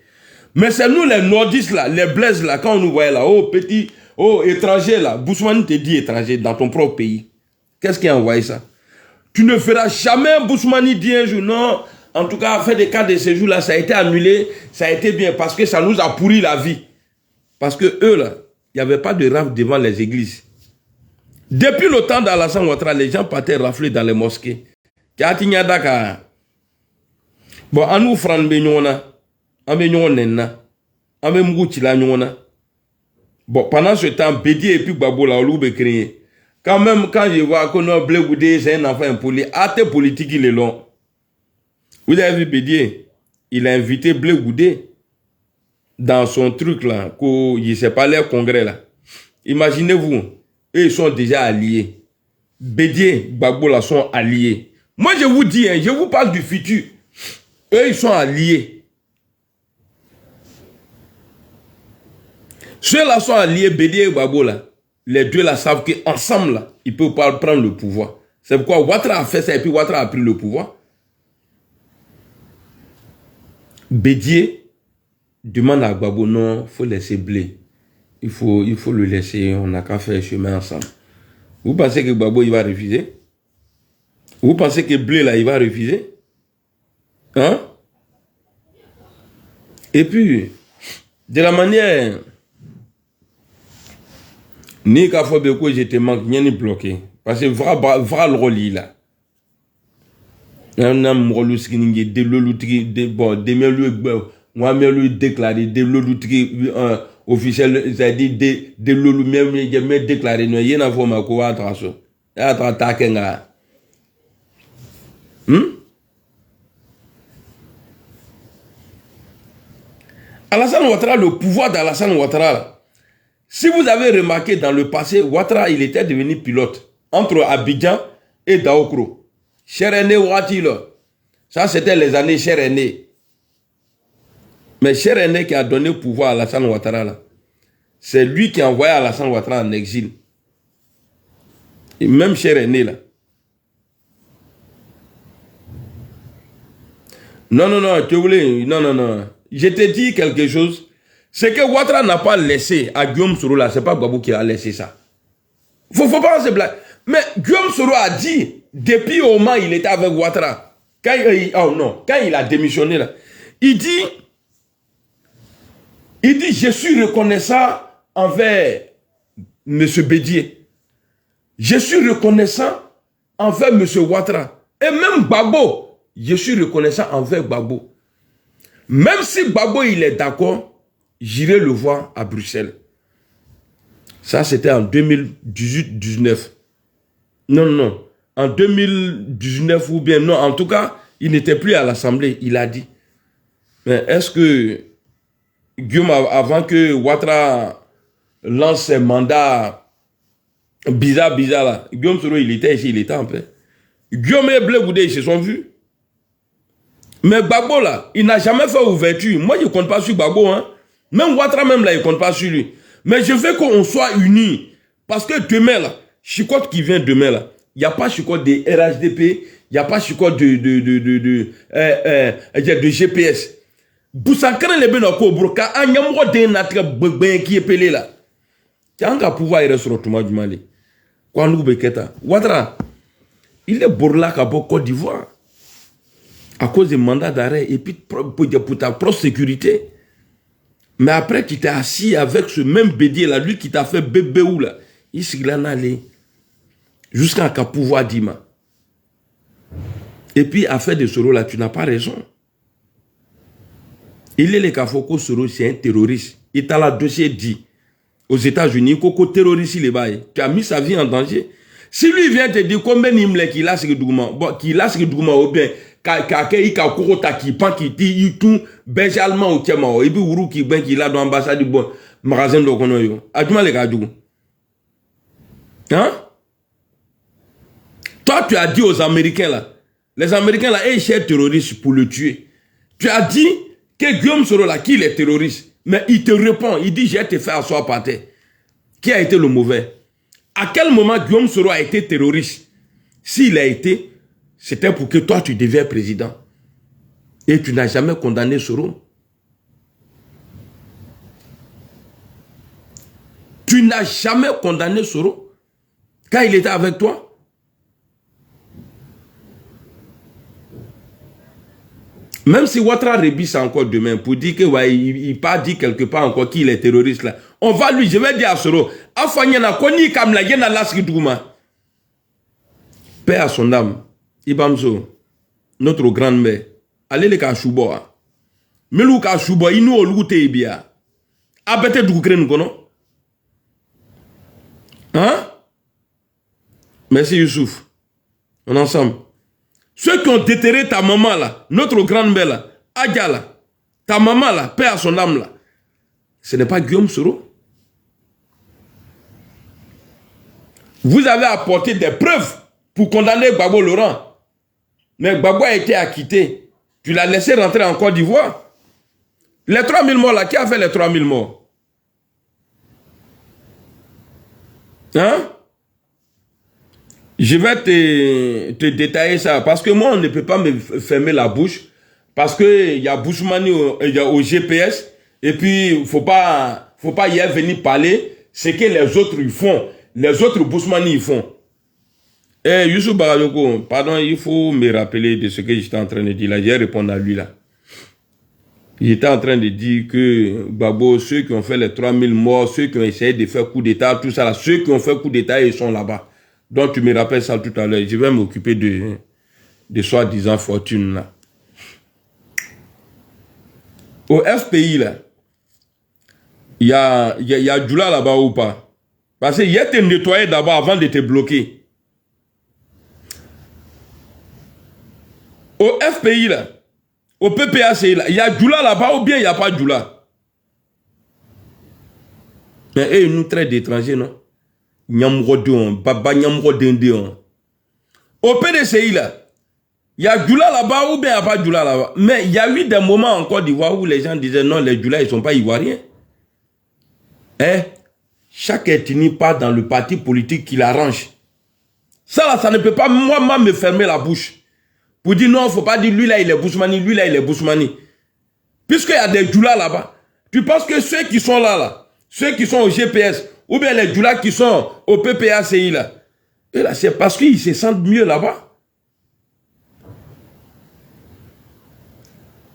Mais c'est nous les nordistes là, les blaises là, quand on nous voit là, oh petit, oh étranger là, Bousmani te dit étranger dans ton propre pays. Qu'est-ce qui a envoyé ça? Tu ne feras jamais Bousmani dire un jour, non. En tout cas, faire des cas de séjour là, ça a été annulé, ça a été bien parce que ça nous a pourri la vie. Parce que eux là, il n'y avait pas de rafle devant les églises. Depuis le temps d'Alassane Ouattara, les gens partaient rafler dans les mosquées. Bon, à nous, Fran Benyona, à Benyona, à Memgoutila Nyona. Bon, pendant ce temps, Bédier et puis Babo la Oloube créé. Quand même, quand je vois qu'on a Blé Goudé, c'est un enfant impoli, acte politique, il est long. Vous avez vu Bédier, il a invité Blé Goudé dans son truc là, qu'il ne s'est pas l'air congrès là. Imaginez-vous, eux ils sont déjà alliés. Bédier, Gbagbo là sont alliés. Moi je vous dis, hein, je vous parle du futur. Eux ils sont alliés. Ceux-là sont alliés, Bédier et Gbagbo là. Les deux là savent qu'ensemble là, ils peuvent pas prendre le pouvoir. C'est pourquoi Ouattara a fait ça et puis Ouattara a pris le pouvoir. Bédier demande à Gbagbo, non, il faut laisser Blé. Il faut le laisser, on n'a qu'à faire chemin ensemble. Vous pensez que Gbagbo il va refuser? Vous pensez que Blé là il va refuser? Hein? Et puis, de la manière, ni qu'à faire beaucoup, je te manque, ni bloqué. Parce que vra le rôle là. Un homme relouski de l'oloutri, moi même déclaré de l'oloutri officiel, c'est-à-dire de l'olou même déclaré, il y a une forme à quoi attraper. Attraper. Alassane Ouattara, le pouvoir d'Alassane Ouattara. Si vous avez remarqué dans le passé, Ouattara, il était devenu pilote entre Abidjan et Daokro. Cher aîné Ouati, ça c'était les années cher aîné. Mais cher aîné qui a donné le pouvoir à Alassane Ouattara, c'est lui qui a envoyé Alassane Ouattara en exil. Et même cher aîné là. Non, tu voulais, non. Je t'ai dit quelque chose. C'est que Ouattara n'a pas laissé à Guillaume Soro là, c'est pas Gbagbo qui a laissé ça. Faut pas se blaguer. Mais Guillaume Soro a dit, depuis au moment il était avec Ouattara, quand il a démissionné là, il dit, je suis reconnaissant envers M. Bédier. Je suis reconnaissant envers M. Ouattara. Et même Gbagbo, je suis reconnaissant envers Gbagbo. Même si Gbagbo il est d'accord, j'irai le voir à Bruxelles. Ça c'était en 2018-19. Non. En 2019 ou bien non, en tout cas, il n'était plus à l'Assemblée, il a dit. Mais est-ce que Guillaume, avant que Ouattara lance ses mandats bizarres là, Guillaume Soro, il était ici, il était en paix. Guillaume et Blé Goudé, ils se sont vus. Mais Gbagbo là, il n'a jamais fait ouverture. Moi, je ne compte pas sur Gbagbo. Hein. Même Ouattara, même là, il ne compte pas sur lui. Mais je veux qu'on soit unis. Parce que demain là, Chicotte qui vient demain là, il n'y a pas Chicotte de RHDP, il n'y a pas Chicotte de GPS. Boussankane le ben ko broka anyamgo de natre ben qui est pelé là. Tianga pouvoir ir sur Touma du Mali. Kwa nous beketa. Ouattara, il est borla ka Côte d'Ivoire. À cause des mandats d'arrêt et puis pour ta propre sécurité. Mais après tu t'es assis avec ce même Bédier là, lui qui t'a fait bébé ou là. Il s'est allé jusqu'à pouvoir Dima. Et puis à faire de Soro là, tu n'as pas raison. Il est le Kafoko Soro, c'est un terroriste. Il t'a la dossier dit aux États-Unis, Koko terroriste il est bas. Tu as mis sa vie en danger. Si lui vient te dire combien il qu'il a ce document, bon, qu'il a ce document ou bien qu'il a kokota qui pan qui dit tout belge allemand ou tiama et puis ouru qui ben qui là dans l'ambassade du bon magasin de konoyo. Aduma les gars du. Hein? Toi tu as dit aux Américains là, les Américains là, ils cherchent terroriste pour le tuer. Tu as dit que Guillaume Soro là, qu'il est terroriste. Mais il te répond, il dit, j'ai été fait asseoir par terre. Qui a été le mauvais? À quel moment Guillaume Soro a été terroriste? S'il a été, c'était pour que toi tu deviens président. Et tu n'as jamais condamné Soro. Tu n'as jamais condamné Soro quand il était avec toi. Même si Ouattara rebisse encore demain pour dire que ouais, il pas dit quelque part encore qu'il est terroriste là. On va lui, je vais dire à Soro, Afanyana koni kam la yena laski douma. Paix à son âme. Ibamso, notre grande-mère, allez les Kachouboa. Melou Kachouboa, il nous a louté bien. Abete d'Ukraine, kono. Hein? Merci Youssouf. On est ensemble. Ceux qui ont déterré ta maman là, notre grande-mère là, Adja là, ta maman là, paix à son âme là, ce n'est pas Guillaume Soro. Vous avez apporté des preuves pour condamner Gbagbo Laurent. Mais Gbagbo a été acquitté. Tu l'as laissé rentrer en Côte d'Ivoire. Les 3000 morts là, qui a fait les 3000 morts? Hein? Je vais te détailler ça. Parce que moi, on ne peut pas me fermer la bouche. Parce qu'il y a Bousmani au GPS. Et puis, faut pas y venir parler. Ce que les autres ils font. Les autres Bousmani ils font. Eh, Youssou Bagayoko, pardon, il faut me rappeler de ce que j'étais en train de dire là. J'ai répondu à lui là. J'étais en train de dire que Gbagbo, ceux qui ont fait les 3000 morts, ceux qui ont essayé de faire coup d'état, tout ça là, ceux qui ont fait coup d'état, ils sont là-bas. Donc tu me rappelles ça tout à l'heure. Je vais m'occuper de soi-disant fortune là. Au FPI là, il y a Djoula là-bas ou pas? Parce qu'il y a été nettoyé d'abord avant de te bloquer. Au FPI là, au PPACI là, il y a Djoula là-bas ou bien il n'y a pas Djoula? Mais ils nous traitent d'étrangers, non? Au PDCI là, il y a Djoula là-bas ou bien il n'y a pas Djoula là-bas. Mais il y a eu des moments en Côte d'Ivoire où les gens disaient non, les Djoula ils ne sont pas ivoiriens. Hein? Chaque ethnie part dans le parti politique qui l'arrange. Ça là, ça ne peut pas moi me fermer la bouche. Pour dire non, il ne faut pas dire lui là il est Bousmani, lui là il est Bousmani. Puisqu'il y a des Djoula là-bas. Tu penses que ceux qui sont là, ceux qui sont au GPS, ou bien les Djoula qui sont au PPACI là, Et là, c'est parce qu'ils se sentent mieux là-bas.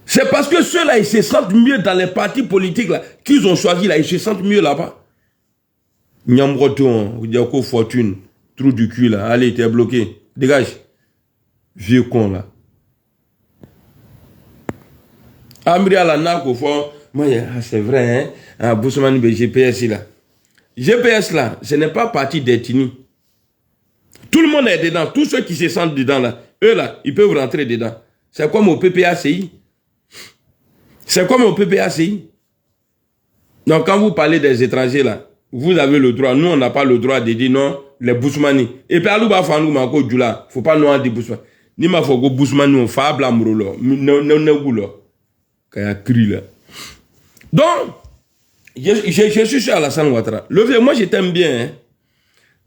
C'est parce que ceux-là, ils se sentent mieux dans les partis politiques là qu'ils ont choisi là, ils se sentent mieux là-bas. Nyambroton, Diako Fortune, trou du cul là, allez, t'es bloqué. Dégage. Vieux con là. Amria la nak au fond, moi, c'est vrai, hein, Boussoumani GPS là. GPS là, ce n'est pas parti d'ethnie. Tout le monde est dedans, tous ceux qui se sentent dedans là, eux là, ils peuvent rentrer dedans. C'est comme au PPACI. C'est comme au PPACI. Donc quand vous parlez des étrangers là, vous avez le droit, nous on n'a pas le droit de dire non, les Boussoumani. Et puis alouba fanou mako djula, faut pas nous en dire Boussoumani. Ni ma fogo Boussoumani on fable amrolo, ne goulo. Kaya cri là. Donc, je suis sur Alassane Ouattara. Moi je t'aime bien, hein.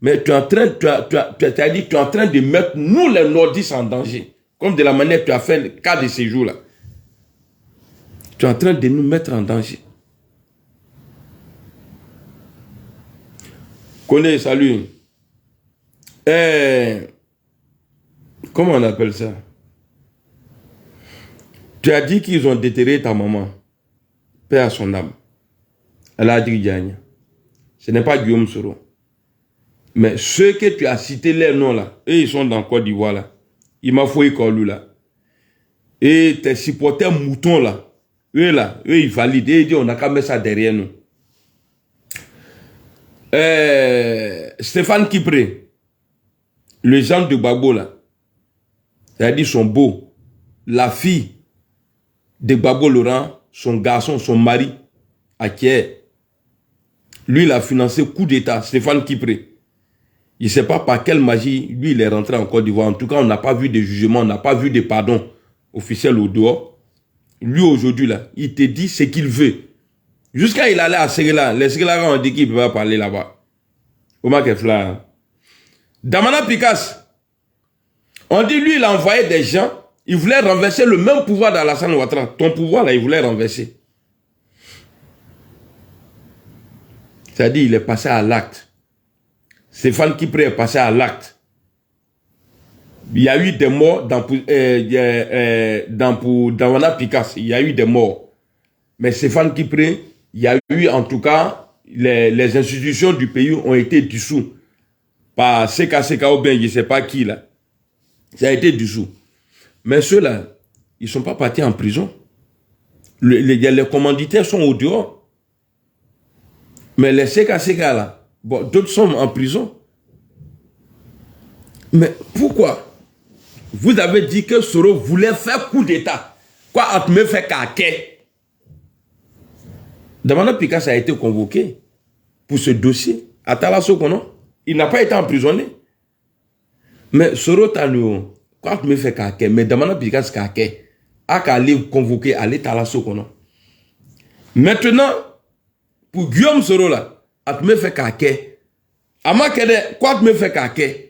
Mais tu es en train, tu as dit, tu es en train de mettre nous les nordistes en danger. Comme de la manière que tu as fait le cas de ces jours-là. Tu es en train de nous mettre en danger. Connais, salut. Comment on appelle ça? Tu as dit qu'ils ont déterré ta maman. Paix à son âme. Elle a dit Diagne. Ce n'est pas Guillaume Soro. Mais ceux que tu as cités, les noms là, eux ils sont dans Côte d'Ivoire là. Il m'a fouillé Kolou là. Et tes supporters moutons là, eux ils valident. Et ils disent on n'a qu'à mettre ça derrière nous. Stéphane Kipré, les gens de Gbagbo là, c'est-à-dire sont beaux. La fille de Gbagbo Laurent, son garçon, son mari, Akier, lui il a financé coup d'état, Stéphane Kipré. Il ne sait pas par quelle magie, lui il est rentré en Côte d'Ivoire. En tout cas, on n'a pas vu de jugement, on n'a pas vu de pardon officiel au dehors. Lui aujourd'hui là, il te dit ce qu'il veut. Jusqu'à il allait à Ségala, les Ségala ont dit qu'il ne peut pas parler là-bas. Omar Kefla. Damana Picasse, on dit lui il a envoyé des gens, il voulait renverser le même pouvoir d'Alassane Ouattara. Ton pouvoir là, il voulait renverser. C'est-à-dire il est passé à l'acte. Stéphane Kipré est passé à l'acte. Il y a eu des morts dans Damana Picasse. Il y a eu des morts. Mais Stéphane Kipré, il y a eu en tout cas, les institutions du pays ont été dissous. Par Seka ou bien je ne sais pas qui là. Ça a été dissous. Mais ceux-là, ils ne sont pas partis en prison. Les commanditaires sont au dehors. Mais les Seka là, bon, d'autres sont en prison. Mais pourquoi? Vous avez dit que Soro voulait faire coup d'état. Quoi, on me fait caquet. Damana Picasse a été convoqué pour ce dossier à Talasso-Kono. Il n'a pas été emprisonné. Mais Soro Tano, quoi, on me fait caquet. Mais Damana Picasse caquet. A qu'à aller convoquer à Talasso-Kono. Maintenant, pour Guillaume Soro là, on me fait caquet. Ama kede, quoi, on me fait caquet.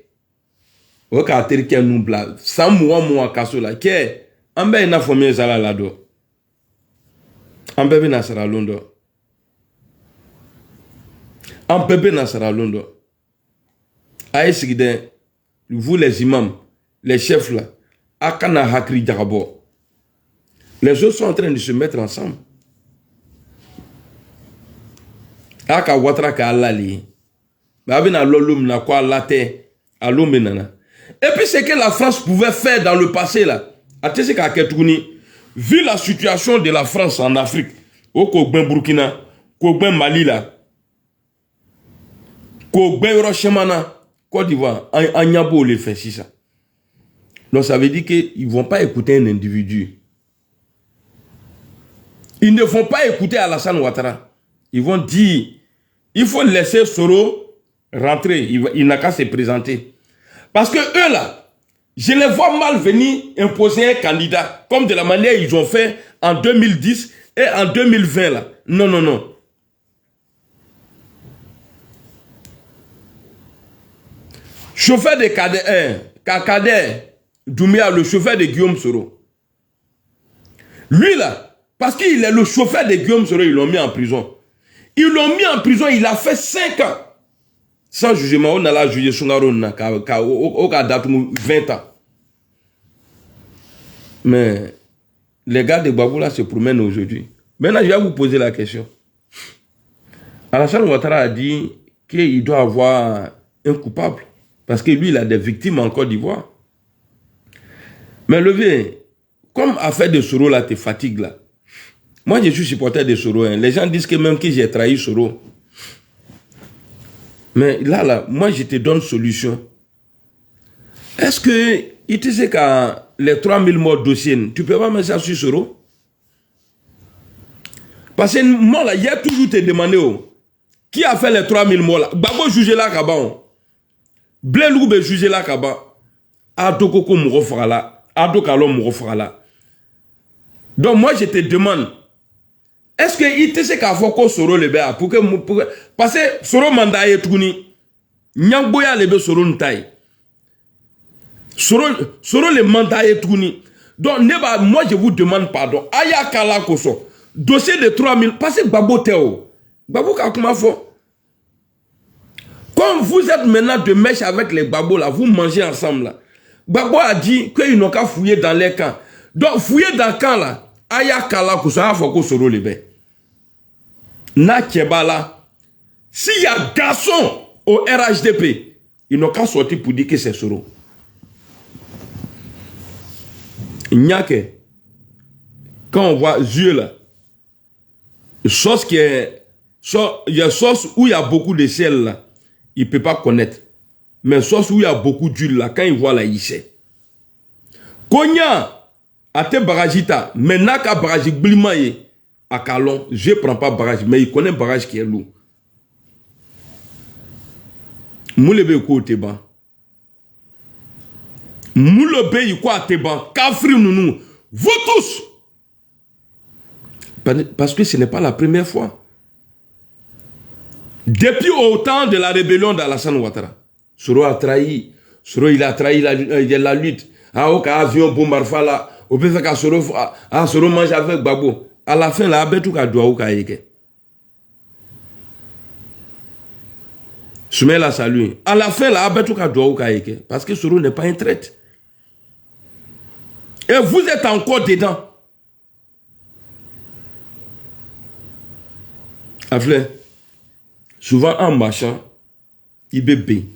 O ka terike nou bla, sans moi kaso la, ke, ambe ina fomye zala la do. Ambebe na sara londo. Ambebe na sara londo. Aïe sigide, vous les imams, les chefs là, akana hakri djagabo. Les autres sont en train de se mettre ensemble. Aka Ouattara ka alali. Babina lolum na kwa late, alum benana. Et puis ce que la France pouvait faire dans le passé là, vu la situation de la France en Afrique, au Kogben Burkina, Kogben Mali là, Kogben Hiroshima, Côte d'Ivoire, Agnabo les fait si ça. Donc ça veut dire qu'ils ne vont pas écouter un individu. Ils ne vont pas écouter Alassane Ouattara. Ils vont dire, il faut laisser Soro rentrer, il n'a qu'à se présenter. Parce que eux là, je les vois mal venir imposer un candidat, comme de la manière ils ont fait en 2010 et en 2020 là. Non, non, non. Chauffeur de Kader Doumbia, le chauffeur de Guillaume Soro. Lui là, parce qu'il est le chauffeur de Guillaume Soro, ils l'ont mis en prison. Ils l'ont mis en prison, il a fait 5 ans. Sans jugement, on a la jugé Sungaro au cas date 20 ans. Mais les gars de Gbagbo là se promènent aujourd'hui. Maintenant, je vais vous poser la question. Alassane Ouattara a dit qu'il doit avoir un coupable. Parce que lui, il a des victimes en Côte d'Ivoire. Mais levé, comme affaire de Soro là te fatigue là. Moi, je suis supporter de Soro. Hein. Les gens disent que même que j'ai trahi Soro. Mais là, moi, je te donne solution. Est-ce que, il te sait qu'à les 3000 morts dossiers, tu peux pas mettre ça sur Soro? Parce que moi, là, il y a toujours te demandé, qui a fait les 3000 morts là? Gbagbo jugé là, Kaban. Blé Loube jugé là, Kaban. Ado Koko Mourofrala. Ado Kalo Mourofrala. Donc, moi, je te demande, est-ce que il te sait qu'à faut que Soro le béa pour que parce que Soro mandat est tourné Nyangboya le bé Soro n'taille Soro le mandat est tourné donc moi je vous demande pardon aya kala koso dossier de 3000 parce que Gbagbo Théo Gbagbo comment faut comme vous êtes maintenant de mèche avec les Gbagbo là vous mangez ensemble là Gbagbo a dit qu'ils n'ont qu'à fouiller dans les camps donc fouiller dans le camp là aya kala koso a faut que Soro le bé na Kebala, s'il y a garçon au RHDP, ils n'ont qu'à sortir pour dire que c'est Soro. Il n'y a que, quand on voit yeux là, sauce qui est, il y a sauce où il y a beaucoup de sel là, il ne peut pas connaître. Mais sauce où il y a beaucoup d'huile là, quand il voit là, il sait. Konya, à te barajita, mais n'a qu'à barajik blimaye. À Kalon, je ne prends pas barrage, mais il connaît un barrage qui est lourd. Moulebe ko Teban. Moulebe y quoi Teban. Kafri nounou. Vous tous. Parce que ce n'est pas la première fois. Depuis au temps de la rébellion d'Alassane Ouattara, Soro a trahi. Soro il a trahi la lutte. Ah, au cas avion bombarfa là. Au peut faire qu'à Soro mange avec Gbagbo. À la fin, là, il y a doigt ou Soumela salue. À la fin, là, il y a doigt ou parce que Soro n'est pas un traître. Et vous êtes encore dedans. Afle, souvent en marchant, il bébé.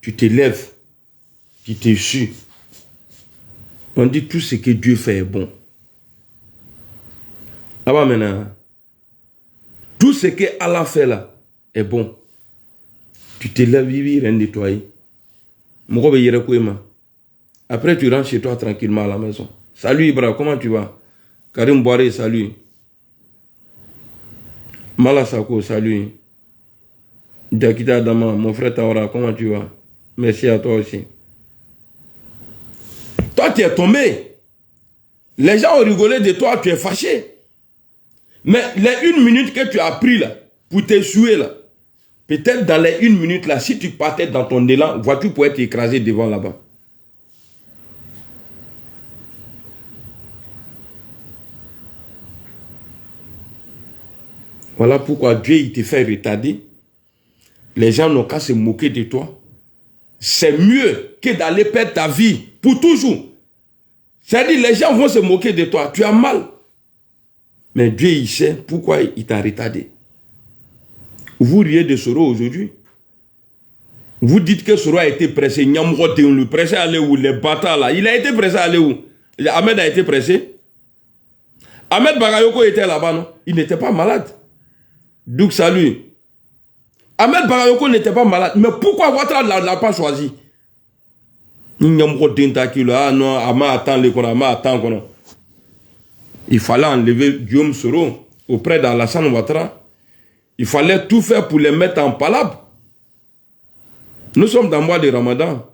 Tu te lèves, tu te suis. On dit tout ce que Dieu fait est bon. Là-bas maintenant, tout ce que Allah fait là est bon. Tu te lèves, vivre, nettoyer. Après, tu rentres chez toi tranquillement à la maison. Salut Ibra, comment tu vas? Karim Boire, salut. Malasako, salut. Dakita Dama, mon frère Taora, comment tu vas? Merci à toi aussi. Toi, tu es tombé. Les gens ont rigolé de toi, tu es fâché. Mais les 1 minute que tu as pris là, pour t'essuyer là, peut-être dans les 1 minute là, si tu partais dans ton élan, voiture pourrait t'écraser devant là-bas. Voilà pourquoi Dieu il te fait retarder. Les gens n'ont qu'à se moquer de toi. C'est mieux que d'aller perdre ta vie pour toujours. C'est-à-dire, les gens vont se moquer de toi. Tu as mal. Mais Dieu, il sait pourquoi il t'a retardé. Vous riez de Soro aujourd'hui. Vous dites que Soro a été pressé. Nyamrote, on le pressé à aller où? Les bâtards là. Il a été pressé à aller où? Ahmed a été pressé. Ahmed Bagayoko était là-bas, non? Il n'était pas malade. Donc, salut. Ahmed Bagayoko n'était pas malade. Mais pourquoi Ouattara ne l'a pas choisi? Il fallait enlever Guillaume Soro auprès d'Alassane Ouattara. Il fallait tout faire pour les mettre en palabre. Nous sommes dans le mois de Ramadan.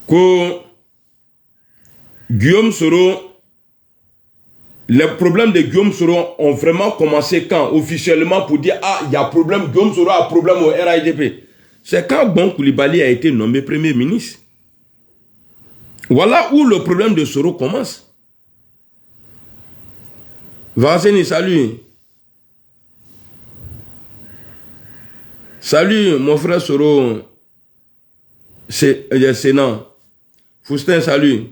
Que Guillaume Soro, les problèmes de Guillaume Soro ont vraiment commencé quand? Officiellement pour dire, ah, il y a problème, Guillaume Soro a problème au RHDP. C'est quand Bon Koulibaly a été nommé Premier ministre. Voilà où le problème de Soro commence. Varseni, salut. Salut, mon frère Soro. C'est Sénat. Foustin, salut.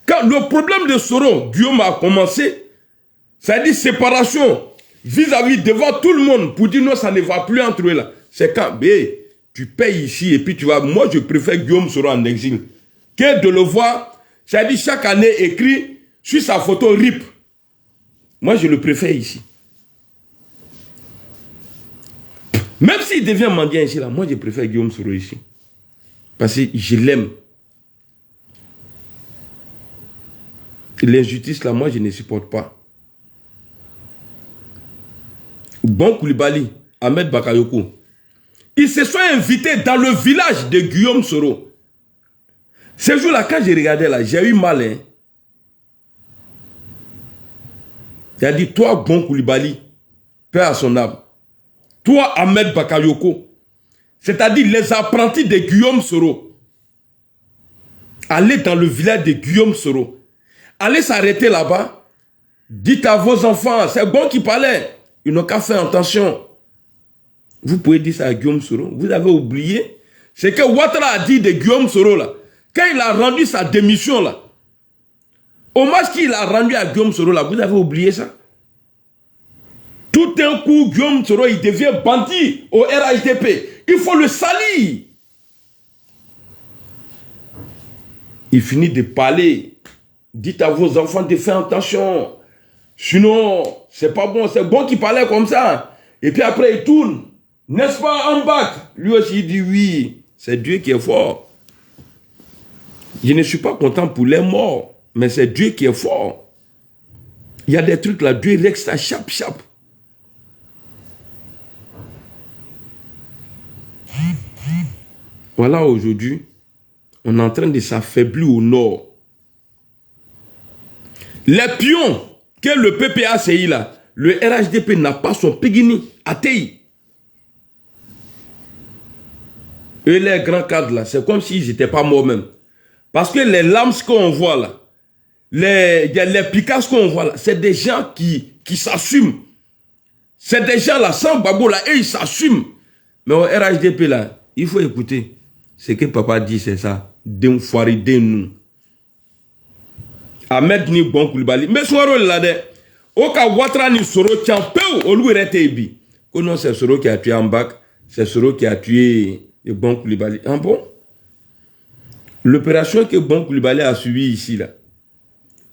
Quand le problème de Soro, Guillaume a commencé, ça dit séparation vis-à-vis devant tout le monde pour dire non, ça ne va plus entre eux là. C'est quand tu payes ici et puis tu vas. Moi, je préfère Guillaume Soro en exil que de le voir. Ça dit chaque année écrit sur sa photo RIP. Moi, je le préfère ici. Même s'il devient mendiant ici, là, moi, je préfère Guillaume Soro ici. Parce que je l'aime. L'injustice, là, moi, je ne supporte pas. Bon Koulibaly, Ahmed Bakayoko, ils se sont invités dans le village de Guillaume Soro. Ce jour-là, quand j'ai regardé là, j'ai eu mal. Hein. Il a dit, toi, Bon Koulibaly, paix à son âme. Toi, Ahmed Bakayoko, c'est-à-dire les apprentis de Guillaume Soro, allez dans le village de Guillaume Soro. Allez s'arrêter là-bas. Dites à vos enfants, c'est Bon qui parlait. Ils n'ont qu'à faire attention. Vous pouvez dire ça à Guillaume Soro. Vous avez oublié ce que Ouattara a dit de Guillaume Soro là. Quand il a rendu sa démission là. Hommage qu'il a rendu à Guillaume Soro là. Vous avez oublié ça? Tout d'un coup, Guillaume Soro, il devient bandit au RHDP. Il faut le salir. Il finit de parler. Dites à vos enfants de faire attention. Sinon, c'est pas bon. C'est Bon qui parlait comme ça. Et puis après, il tourne. N'est-ce pas, en bas? Lui aussi, il dit oui. C'est Dieu qui est fort. Je ne suis pas content pour les morts. Mais c'est Dieu qui est fort. Il y a des trucs là. Dieu règle ça chap. Voilà, aujourd'hui, on est en train de s'affaiblir au nord. Les pions que le PPACI là, le RHDP n'a pas son Pégini à TI. Et les grands cadres là, c'est comme s'ils n'étaient pas morts même. Parce que les lames qu'on voit là, les Picasso qu'on voit là, c'est des gens qui s'assument. C'est des gens là, sans babo là, et ils s'assument. Mais au RHDP là, il faut écouter. Ce que papa dit, c'est ça. D'un foiré de nous. Ahmed ni Bon Koulibaly. Mais Soro là de. Oka Ouattara ni Soro Tchampeu, au loup Retebi. Oh non, c'est Soro qui a tué Ambak. C'est Soro qui a tué Bon Koulibaly. Ah bon? L'opération que Bon Koulibaly a suivie ici là.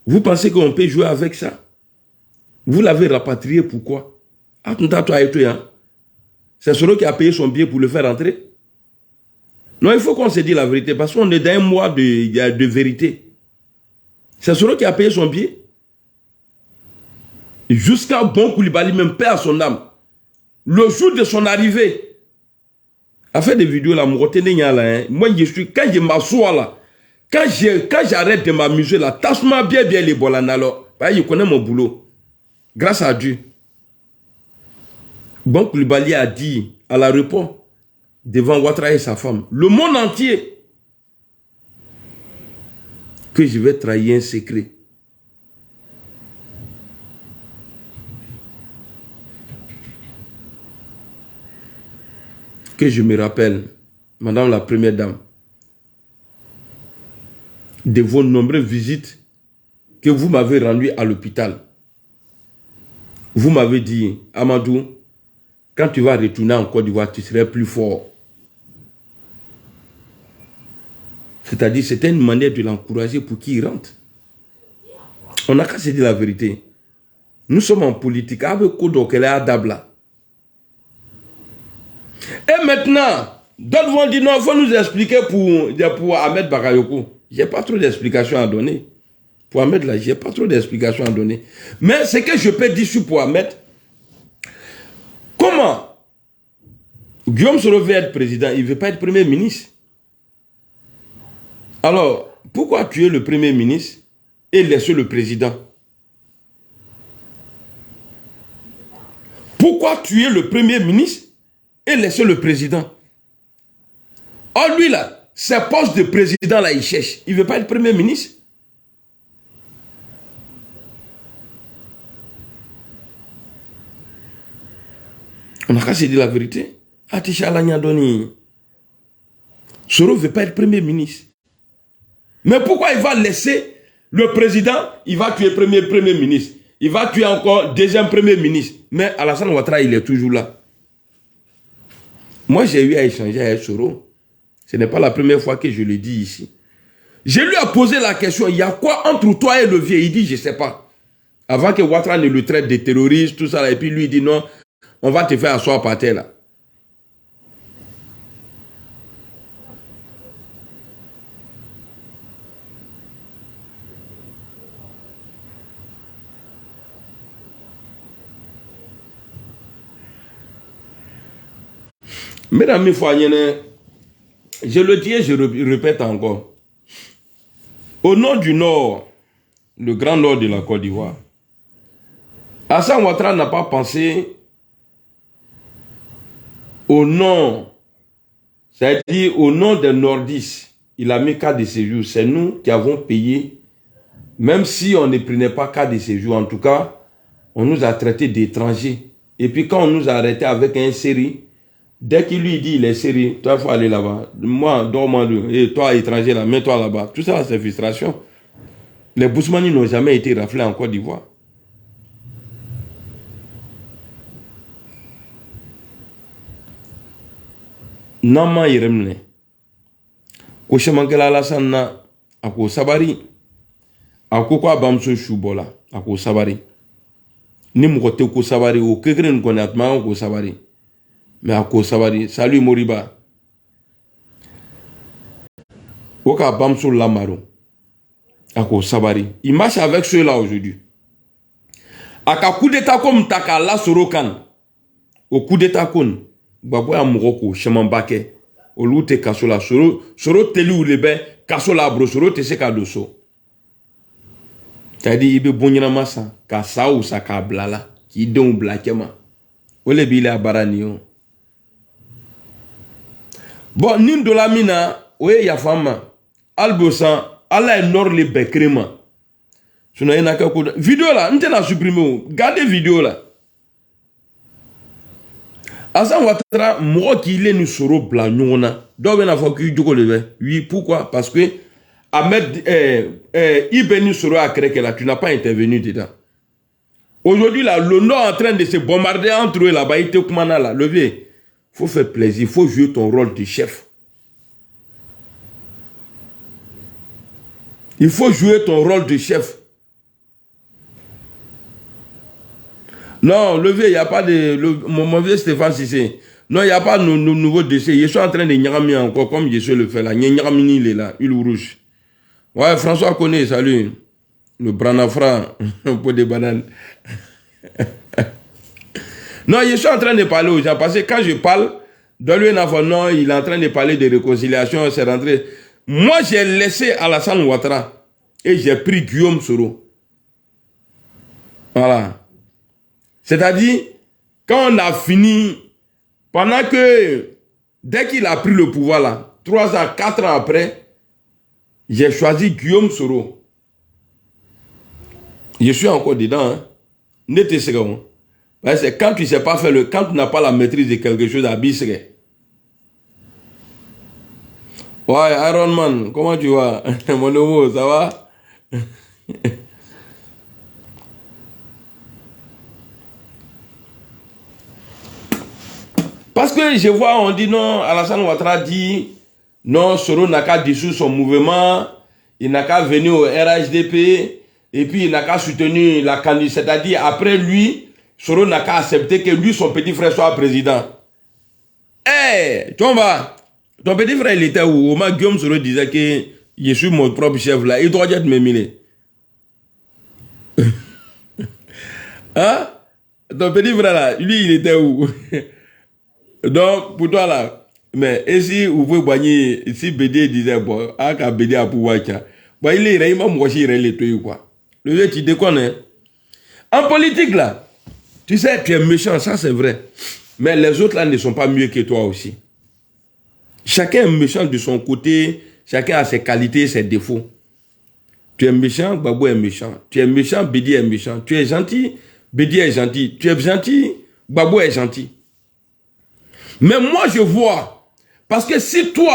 Vous pensez qu'on peut jouer avec ça? Vous l'avez rapatrié pourquoi? C'est Soro qui a payé son billet pour le faire entrer. Non, il faut qu'on se dise la vérité parce qu'on est dans un mois de vérité. C'est Soro qui a payé son billet. Jusqu'à Bon Koulibaly même perd son âme. Le jour de son arrivée, a fait des vidéos là, moi je suis, quand je m'assois là, quand j'arrête de m'amuser là, tasse-moi bien les bolans alors, je connais mon boulot. Grâce à Dieu. Bon Koulibaly a dit à l'aéroport, devant Ouattara et sa femme, le monde entier, que je vais trahir un secret. Que je me rappelle, Madame la Première Dame, de vos nombreuses visites que vous m'avez rendues à l'hôpital. Vous m'avez dit, Amadou, quand tu vas retourner en Côte d'Ivoire, tu serais plus fort. C'est-à-dire, c'était une manière de l'encourager pour qu'il rentre. On n'a qu'à se dire la vérité. Nous sommes en politique. Avec Kodokele Dabla. Et maintenant, d'autres vont dire non, il faut nous expliquer pour Ahmed Bakayoko. Je n'ai pas trop d'explications à donner. Pour Ahmed, là, je n'ai pas trop d'explications à donner. Mais ce que je peux dire sur pour Ahmed, comment Guillaume Soro veut être président, il ne veut pas être premier ministre. Alors, pourquoi tuer le premier ministre et laisser le président? Pourquoi tuer le premier ministre et laisser le président? Oh, lui là, ses postes de président là, il cherche. Il ne veut pas être premier ministre. On n'a qu'à se dire la vérité. Atisha Alagnadoni. Soro ne veut pas être premier ministre. Mais pourquoi il va laisser le président, il va tuer premier ministre. Il va tuer encore deuxième premier ministre. Mais Alassane Ouattara, il est toujours là. Moi, j'ai eu à échanger avec Soro. Ce n'est pas la première fois que je le dis ici. Je lui ai posé la question, il y a quoi entre toi et le vieux? Il dit, je ne sais pas. Avant que Ouattara ne le traite de terroriste, tout ça, là, et puis lui, il dit non, on va te faire asseoir par terre, là. Mesdames, mes fois, je le dis et je répète encore. Au nom du Nord, le grand Nord de la Côte d'Ivoire, Alassane Ouattara n'a pas pensé au nom, c'est-à-dire au nom des nordistes. Il a mis carte de séjour. C'est nous qui avons payé, même si on ne prenait pas carte de séjour. En tout cas, on nous a traités d'étrangers. Et puis quand on nous a arrêtés avec un série, dès qu'il lui dit il est série, toi il faut aller là-bas. Moi, dors-moi, et toi étranger là, mets-toi là-bas. Tout ça, c'est frustration. Les Bousmani n'ont jamais été raflés en Côte d'Ivoire. Nama Iremne. Koshemankela Alassane na ako sabari. Ako kwa bamso shubola. Ako sabari. Ni mkote ko sabari o kekre nkone atma ko sabari. Mais ako sabari. Salut Moriba. Oka bamso lamaro. Ako sabari. Il marche avec ceux-là aujourd'hui. Aka coup d'état comme taka la sorokan. Au coup d'état kon. Babou a mouroko, Chamambake, au loute Kassola, Soro telu ou lebe, Kassola bro, Soro te se kadoso. C'est-à-dire, il be bonina massa, Kassa ou sa kablala, qui don blakema. Ole bile a baranio. Bon, nin de la mina, oye ya fama, albosan, ala enor le bekrema. Sinon, il y a un vidéo là, on t'a supprimé, gardez vidéo là. Alassane Ouattara, moi qui l'ai nous soro blanc nous donc on a fait que du oui pourquoi parce que Ahmed Ibn Soro a créé que là tu n'as pas intervenu dedans. Aujourd'hui là le Nord est en train de se bombarder entre eux là-bas il te commande là le vieux faut faire plaisir il faut jouer ton rôle de chef. Il faut jouer ton rôle de chef. Non, le vieux, il n'y a pas de... Mon vieux Stéphane Cissé. Non, il n'y a pas de nouveau décès. Je suis en train de nyagami encore, comme je sais le faire là. Nyagami, il est là, huile rouge. Ouais, François connaît, salut. Le branafra, un peu de banane. Non, je suis en train de parler aux gens, parce que quand je parle, dans lui, non, il est en train de parler de réconciliation, c'est rentré. Moi, j'ai laissé Alassane Ouattara et j'ai pris Guillaume Soro. Voilà. C'est-à-dire, quand on a fini, pendant que, dès qu'il a pris le pouvoir là, 3 ans, 4 ans après, j'ai choisi Guillaume Soro. Je suis encore dedans, hein. N'était second. Parce que quand tu ne sais pas faire quand tu n'as pas la maîtrise de quelque chose à bisser. Ouais, Iron Man, comment tu vas? Mon homo, ça va? Parce que je vois, on dit non, Alassane Ouattara dit, non, Soro n'a qu'à dissoudre son mouvement, il n'a qu'à venir au RHDP, et puis il n'a qu'à soutenir la candidature, c'est-à-dire après lui, Soro n'a qu'à accepter que lui, son petit frère, soit président. Eh, tu vois, ton petit frère, il était où? Au moins, Guillaume Soro disait que je suis mon propre chef là, il doit être m'éminer. Hein? Ton petit frère là, lui, il était où? Donc, pour toi là, mais et si vous pouvez gagner, si BD disait, bon, à BD à pouvoir, bon, il est vraiment moché, il est tout, quoi. Le vieux, tu déconnes. En politique là, tu sais, tu es méchant, ça c'est vrai. Mais les autres là ne sont pas mieux que toi aussi. Chacun est méchant de son côté, chacun a ses qualités, ses défauts. Tu es méchant, Babou est méchant. Tu es méchant, BD est méchant. Tu es gentil, BD est gentil. Tu es gentil, Babou est gentil. Mais moi, je vois. Parce que si tu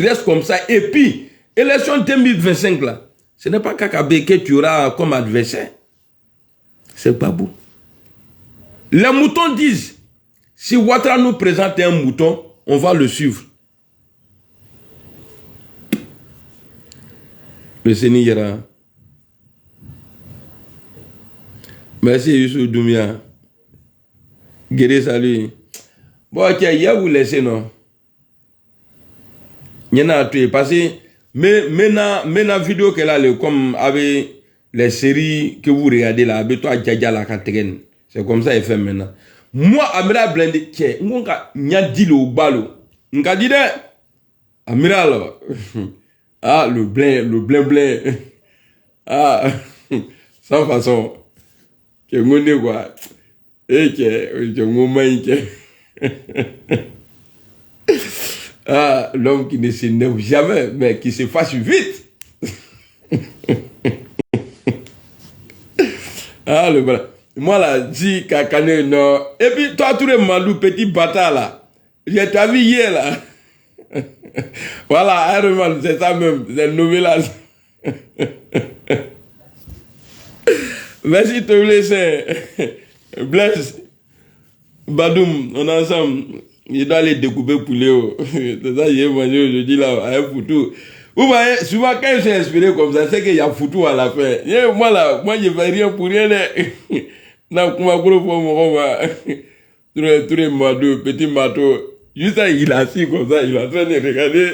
restes comme ça, et puis, élection 2025, là, ce n'est pas Kakabe que tu auras comme adversaire. C'est pas beau. Les moutons disent, si Ouattara nous présente un mouton, on va le suivre. Le Sénégal. Merci Youssou Doumia. Guédé, salut. Bon, ok, il y a vous laissez, non? Il y en a tué. Parce que, maintenant, vidéo qu'elle a, comme avec les séries que vous regardez là, avec toi, Djadja la Kategen. C'est comme ça, il fait maintenant. Moi, Amira Blende, tiens, on a dit le balo. On a dit, Amira, là. Ah, le blin. Ah, sans façon. Que mon nez, quoi. Et que mon main, ah, l'homme qui ne s'énerve jamais, mais qui se fâche vite. Ah, le bras. Moi, là, dis, Kakane, non. Et puis, toi, tous les malous, petit bâtard, là. J'ai ta vie hier, là. Voilà, Iron Man, c'est ça même. C'est le nouvel. Merci, te laisser. Bless. Badoum, on est ensemble. Il doit aller découper poulet. C'est ça, j'ai mangé aujourd'hui, là, à un foutu. Vous voyez, souvent, quand je suis inspiré comme ça, c'est qu'il y a foutu à la fin. Et moi, là, moi, je ne fais rien pour rien. Non, comment pour moi, tous les madous, petits matos. Juste ça, il est assis comme ça, il est en train de regarder,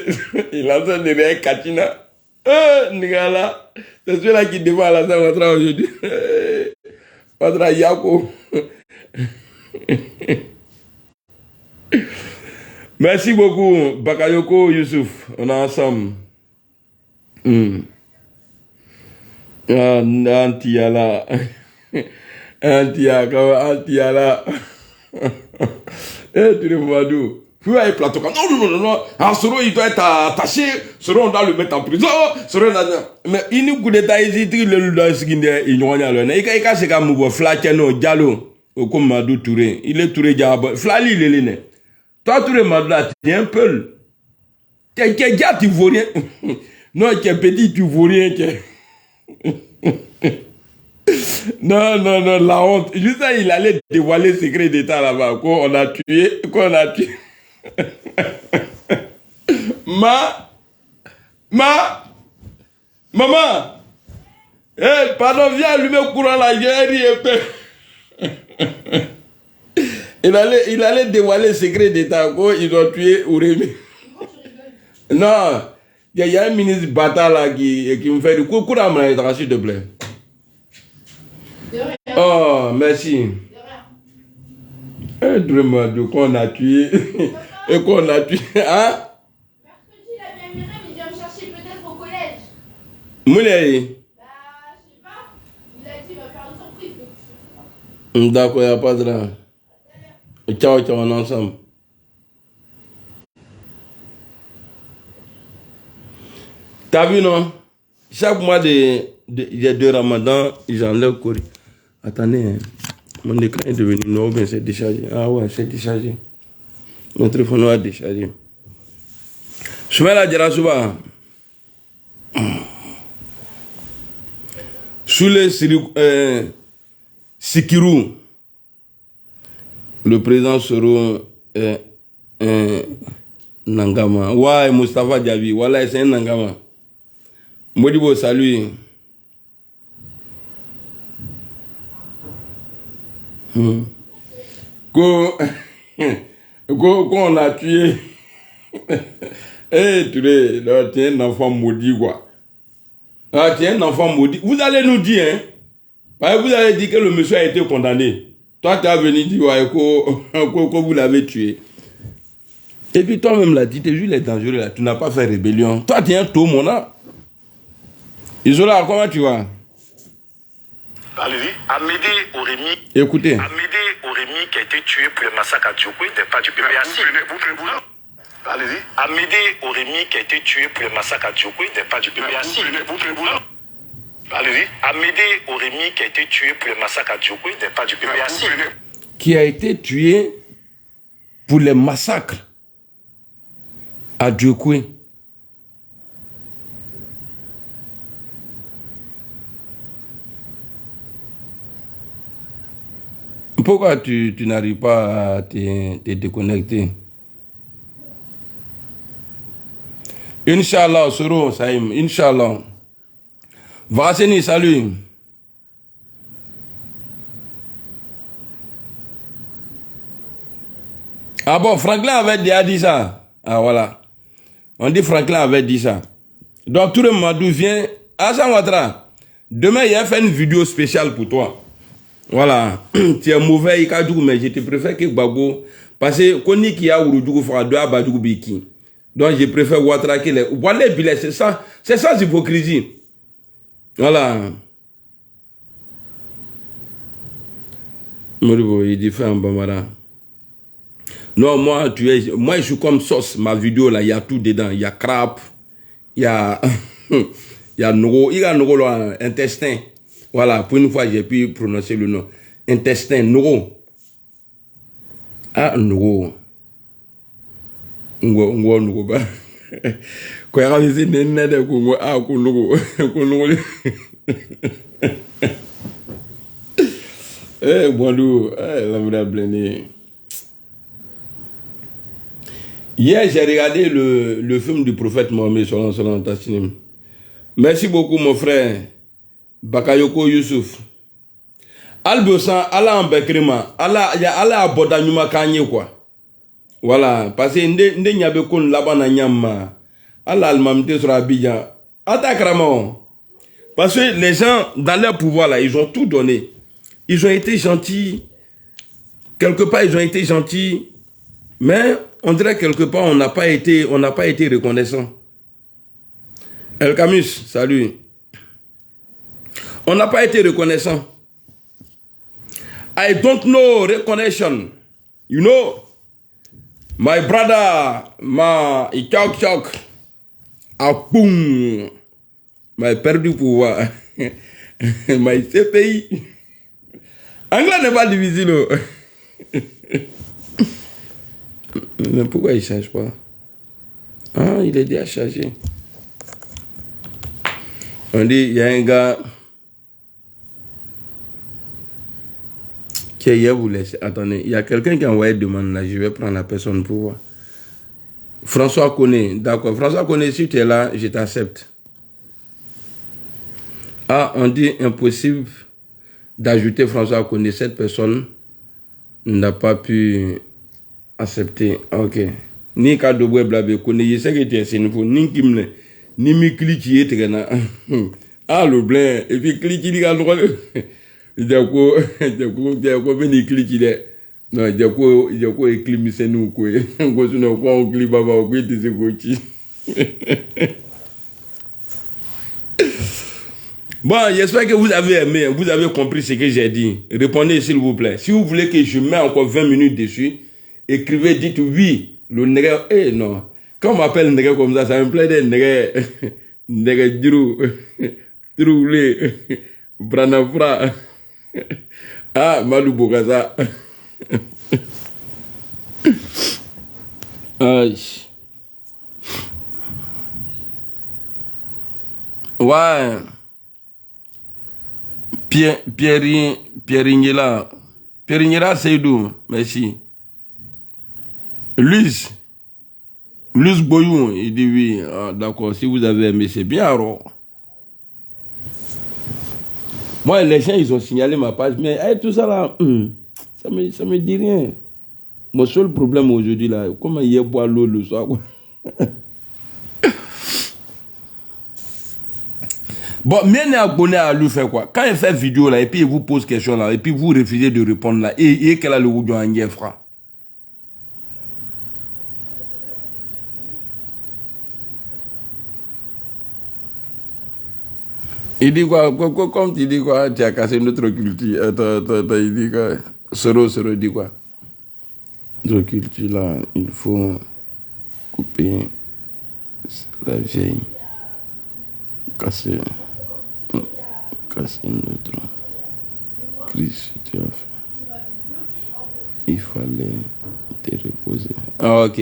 il est en train de regarder Katina. Nigala, c'est celui-là qui défend la salle Ouattara aujourd'hui. Ouattara Yako. Merci beaucoup, Bakayoko Youssouf, on est ensemble. Antiala. Antiala. Eh, tu le madou. Puis il plateau. Non. En Soro, il doit être attaché. Soro, on doit le mettre en prison. Soro, mais il nous coûte d'état ici, il le doit se guider. Il n'y a rien. Il y a un mot, Flakeno, Diallo, comme Madou Touré. Il est Touré Diabo. Flali, il est né. Toi, Touré Madou, là, tu es un peu. Tu es gars, tu ne vois rien. Non, tu es petit, tu ne vois rien. Non, la honte. Juste ça, il allait dévoiler le secret d'État là-bas. Quoi, on a tué. Maman. Eh, pardon, viens allumer le courant là, il allait dévoiler le secret d'État. Quoi, ils ont tué Ourémi. Non, il y a un ministre bâtard là qui me fait du coup, s'il te plaît. Oh, merci. Vraiment, de quoi on a tué. Et qu'on a tué. Hein? Mercredi, la bien Myriam, il vient me chercher peut-être au collège. Moulay. Bah, je sais pas. Il a dit qu'il va faire une surprise. Donc je sais pas. D'accord, il n'y a pas de là. Ciao, on est ensemble. T'as vu, non? Chaque mois de Ramadan, ils enlèvent Corée. Attendez, hein. Mon écran est devenu noir, bien c'est déchargé. Ah ouais, c'est déchargé. Mon téléphone est déchargé. Je vais la dire à Souba. Sous les Sikirou, le président Soro Nangama. Ouais, Mustafa Diaby. Voilà, c'est un Nangama. Modibo, salut. Quand on a tué, tu es un enfant maudit, quoi. Ah, tu es un enfant maudit. Vous allez nous dire, hein, vous allez dire que le monsieur a été condamné. Toi, tu as venu dire ouais, que vous l'avez tué. Et puis toi-même, là, tu t'es juste les dangereux, là. Tu n'as pas fait rébellion. Toi, tu es un taux, mon âme. Isola, comment tu vas? Allez-y. Amédée Ourémi. Écoutez. Amédée Ourémi qui a été tué pour le massacre à Diokoui n'est pas du PPAC. Allez-y. Amédée Ourémi qui a été tué pour le massacre à Diokoui n'est pas du PPAC. Allez-y. Amédée Ourémi qui a été tué pour le massacre à Diokoui n'est pas du PPAC. Qui a été tué pour les massacres à Djokwe. Pourquoi tu n'arrives pas à te déconnecter? Inch'Allah, Soro, Saïm, Inch'Allah. Vasseni, salut. Ah bon, Franklin avait déjà dit ça. Ah voilà. On dit Franklin avait dit ça. Donc tout le monde vient. Hassan Ouattara, demain il a fait une vidéo spéciale pour toi. Voilà. Tu es mauvais, mais je te préfère que Gbagbo. Parce que Koni qui a Ouroudjougou fera deux Abadjougou Biki. Donc je préfère Ouattara que les. Voilà, c'est ça. C'est ça l'hypocrisie. Voilà. Moribo, il dit fait un bambara. Non, moi, moi, je suis comme sauce. Ma vidéo, là, il y a tout dedans. Il y a crap, il y a, il y a nogo, là, intestin. Voilà, pour une fois, j'ai pu prononcer le nom. Intestin, nogo. Ah, nogo. Nogo, bah. Quand il y a des nénés de Congo, ah, nogo. Eh, bon, la vraie blindée. Hier, j'ai regardé le film du prophète Mohamed sallallahu alayhi wa sallam. Merci beaucoup, mon frère Bakayoko Youssouf. Albosan, Allah en bekrima, Allah aboda nyuma kanye quoi. Voilà, parce que nde nyabe kon labana nyama. Allah almamte sur Abidjan. Attaquement. Parce que les gens, dans leur pouvoir là, ils ont tout donné. Ils ont été gentils. Quelque part, ils ont été gentils. Mais on dirait quelque part, on n'a pas été reconnaissant. El Camus, salut. On n'a pas été reconnaissant. I don't know recognition. You know, my brother, my chok, a boom, my perdu pouvoir, my CPI. Anglais n'est pas difficile. Mais pourquoi il ne change pas? Ah, il est déjà chargé. On dit, il y a un gars qui hier vous laisse. Attendez, il y a quelqu'un qui a envoyé une demande là. Je vais prendre la personne pour voir. François Koné, d'accord. François Koné, si tu es là, je t'accepte. Ah, on dit impossible d'ajouter François Koné. Cette personne n'a pas pu accepter. Ok. Ni kadobwe blabe Koné, je sais que tu es sinfo. Ni kimle, ni mi cliquer etena. Ah le blanc. Et puis cliquer il a droit. Jako veni cliquer. Non, jako éclimisser nous quoi. Ngo sino kwa on clique baba ko tise gochi. Bon, j'espère que vous avez aimé, vous avez compris ce que j'ai dit. Répondez s'il vous plaît. Si vous voulez que je mette encore 20 minutes dessus, écrivez, dites oui. Le nègre, non. Quand on m'appelle nègre comme ça me plaît d'être nègre. Nègre Droulé. Branafra. Ah, Malou Bogaza. Aïe. Ouais. Pierre Ingela Seydou, merci. Luis Boyou, il dit oui, ah, d'accord, si vous avez aimé, c'est bien alors. Moi, les gens, ils ont signalé ma page, mais hey, tout ça là, ça me dit rien. Mon seul problème aujourd'hui là, comment il boit l'eau le soir, quoi. Bon, mais n'est abonné à lui faire quoi? Quand il fait vidéo là, et puis il vous pose question là, et puis vous refusez de répondre là, et qu'elle a le goût d'un frère. Il dit quoi? Comme tu dis quoi? Tu as cassé notre culture. Attends, il dit quoi? Soro, il dit quoi? Notre culture là, il faut couper la vieille, casser notre crise, tu as fait. Il fallait te reposer. Ah, ok.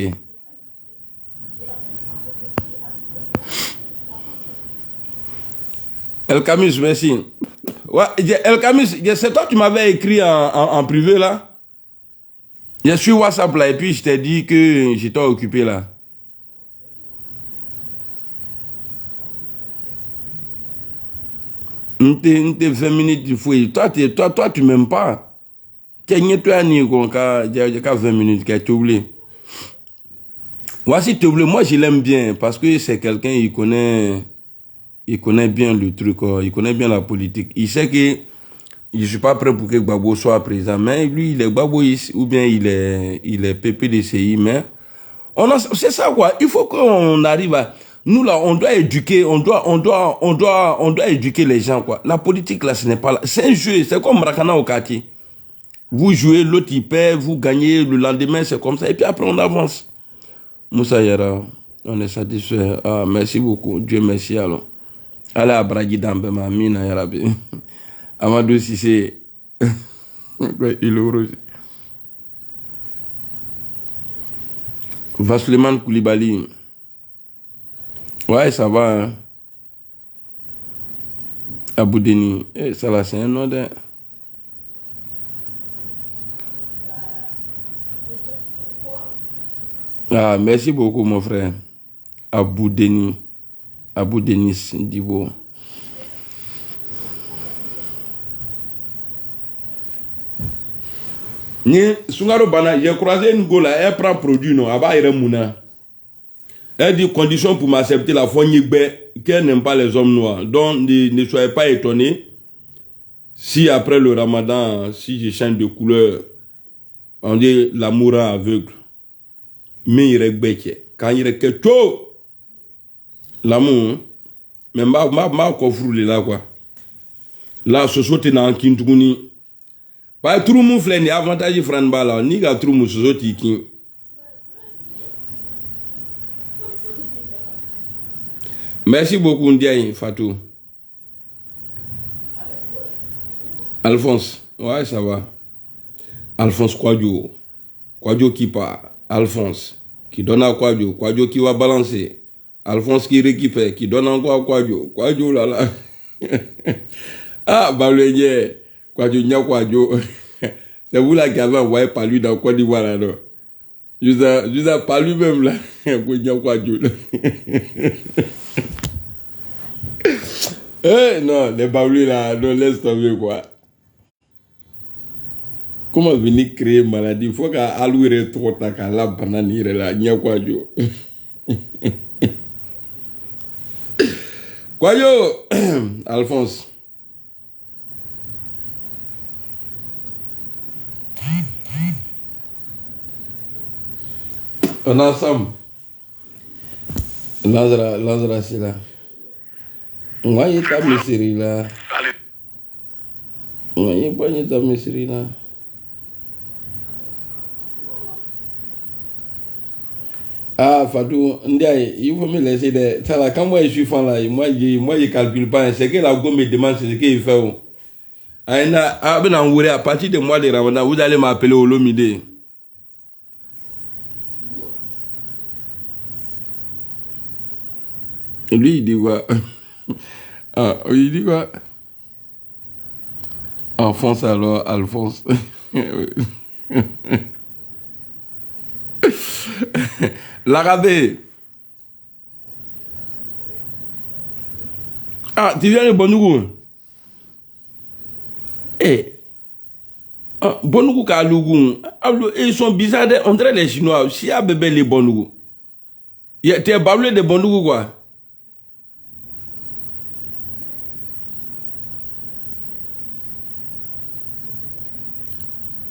El Camus, merci. Ouais, El Camus, c'est toi qui m'avais écrit en privé là. Je suis WhatsApp là et puis je t'ai dit que j'étais occupé là. Une 20 minutes il faut. Toi tu m'aimes pas. Tu as ni quoi 20 minutes qui t'as oublié. Voici t'oublié, moi je l'aime bien parce que c'est quelqu'un il connaît bien le truc, il connaît bien la politique. Il sait que je suis pas prêt pour que Gbagbo soit président, mais lui il est Gbagbo ou bien il est PPDCI, mais c'est ça quoi. Il faut qu'on arrive à nous là, on doit éduquer, on doit éduquer les gens quoi. La politique là, ce n'est pas là, c'est un jeu, c'est comme Rakana au quartier. Vous jouez, l'autre il perd, vous gagnez, le lendemain c'est comme ça et puis après on avance. Moussa Yara, on est satisfait. Ah, merci beaucoup, Dieu merci alors. Allez à Bragi Dambe, ma mine Yarabi. Amadou Sissé, il est heureux. Vasleman Koulibaly. Ouais, ça va. Hein. Aboudeni. Eh, ça là, c'est un nom de... Ah, merci beaucoup, mon frère. Aboudeni. Aboudenis Dibo. Ni Sungaro Bana, j'ai croisé une go là, elle prend produit, non, Aba Mouna. Elle dit condition pour m'accepter la foigne qu'elle n'aime pas les hommes noirs. Donc, ne soyez pas étonnés si après le ramadan, si je change de couleur, on dit l'amour aveugle. Mais il est quand il est que tout, l'amour, mais ma coffre là quoi. Là, ce soit dans un kintouni. Pas tout le monde fait avantage Fran Bala, ni gars tout le monde se qui. Merci beaucoup Ndiaye Fatou. Alphonse, ouais ça va. Alphonse Kwadjo qui part. Alphonse qui donne à Kwadjo qui va balancer. Alphonse qui récupère, qui donne encore à Kwadjo là là. Ah, Baloué, Kwadjo. C'est vous là qui avez envoyé par lui dans Côte d'Ivoire là, non? Je vous pas lui-même là. Kwadjo. Non, les Baloué là, non, laisse tomber quoi. Comment venir créer maladie? Il faut qu'à allouer trop ta la banane là, n'y a Kwadjo. Kwadjo, Alphonse. On est ensemble. Lazara, c'est là. On va y être à Messiri là. On va y être à Messiri là. Ah, Fatou, Ndiaye, il faut me laisser de... Ça là, quand moi je suis fan là, moi je calcule pas. C'est que la gomme me demande, c'est ce qu'il fait. À partir de mois de Ramadan, vous allez m'appeler au Lomide. Lui, il dit quoi? Ah, il dit quoi? Alphonse alors, Alphonse. L'Arabé. Ah, tu viens de Bonougou? Eh. Ah, Bonougou Kalougou. Ils sont bizarres, on dirait les Chinois. Si y a bébé les Bonougou. Tu es bablé de Bonougou quoi?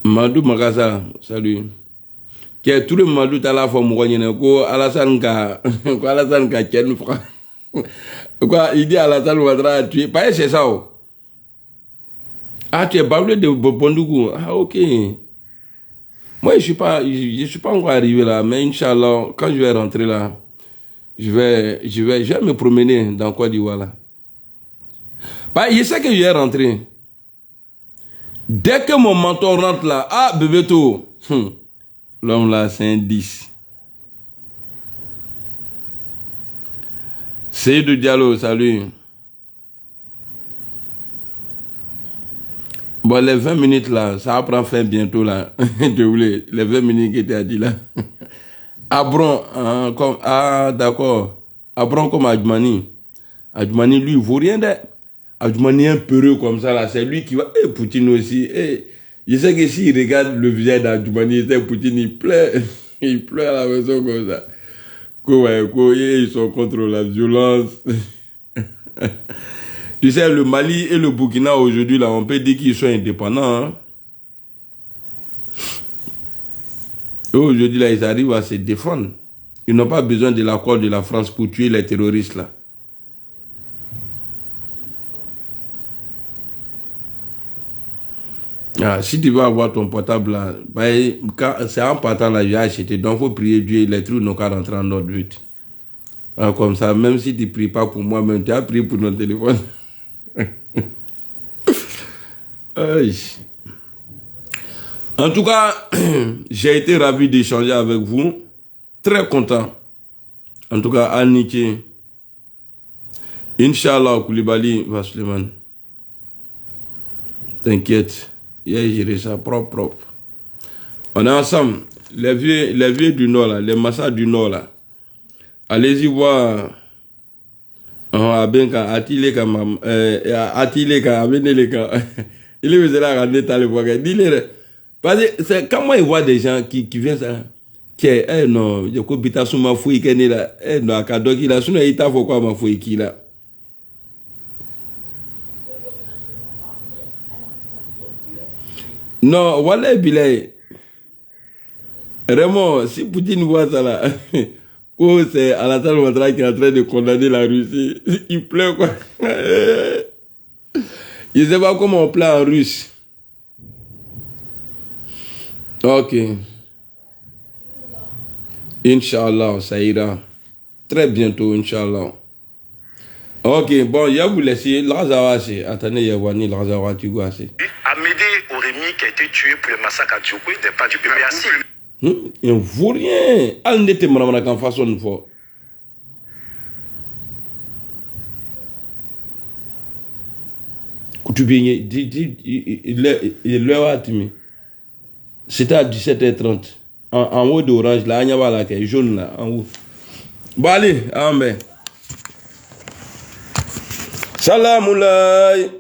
Madou Magasa, salut. Qui est tout le Madou à la fois Mourogne, quoi, Alassane Ka, Ken Fra. Quoi, il dit Alassane Ouattara, tu es pas, c'est ça. Ah, tu es bablé de Bondougou. Ah, ok. Moi, je suis pas encore arrivé là, mais Inch'Allah, quand je vais rentrer là, je vais me promener dans Côte d'Ivoire là. Bah, je sais que je vais rentrer. Dès que mon menton rentre là, ah, bébé tout, L'homme là, c'est un 10. Seydou Diallo, salut. Bon, les 20 minutes là, ça va prendre fin bientôt là. Les 20 minutes que tu as dit là. Abron, hein, comme, d'accord. Abron comme Adjumani. Adjumani, lui, il vaut rien d'être. Adjumani un peureux comme ça là, c'est lui qui va. Et Poutine aussi. Je sais que s'il regarde le visage d'Adjumani, Poutine, il pleure. Il pleure à la maison comme ça. Ils sont contre la violence. Tu sais, le Mali et le Burkina aujourd'hui, là, on peut dire qu'ils sont indépendants. Hein? Aujourd'hui, là, ils arrivent à se défendre. Ils n'ont pas besoin de l'accord de la France pour tuer les terroristes, là. Ah, si tu veux avoir ton portable, là, c'est en partant là, j'ai acheté. Donc, il faut prier Dieu, les trucs n'ont qu'à rentrer en ordre vite. Ah, comme ça, même si tu ne pries pas pour moi, même tu as prié pour notre téléphone. En tout cas, j'ai été ravi d'échanger avec vous. Très content. En tout cas, Anniké. Inch'Allah, Koulibaly, Vasleman. T'inquiète. Il a géré ça propre. On est ensemble. Les vieux du Nord, là, les massacres du Nord, là. Allez-y voir. Atileka, Abeneleka. Il est là, parce que c'est quand moi, il voit des gens qui viennent ça. Non, je peux sur ma fouille qui est là. Non, à Kadoki, là, sinon, il t'a fait quoi, ma fouille qui là. Non, voilà, Bilay. Vraiment, si Poutine voit ça là, oh, c'est Alassane Ouattara qui est en train de condamner la Russie. Il pleure quoi. Je ne sais pas comment on pleure en russe. Ok. Inch'Allah, ça ira. Très bientôt, Inch'Allah. Ok, bon, il y a vous laisser. Attendez, il y a Wani, Lazara, tu vois assez. Amédée Oremi qui a été tué pour le massacre à Djokoui n'est pas du PPAC. Il ne vaut rien. Elle n'était pas en façon de faire. C'était à 17h30. En haut d'orange, là, il y a la jaune là, en haut. Bon, allez, amen. Salam oulay.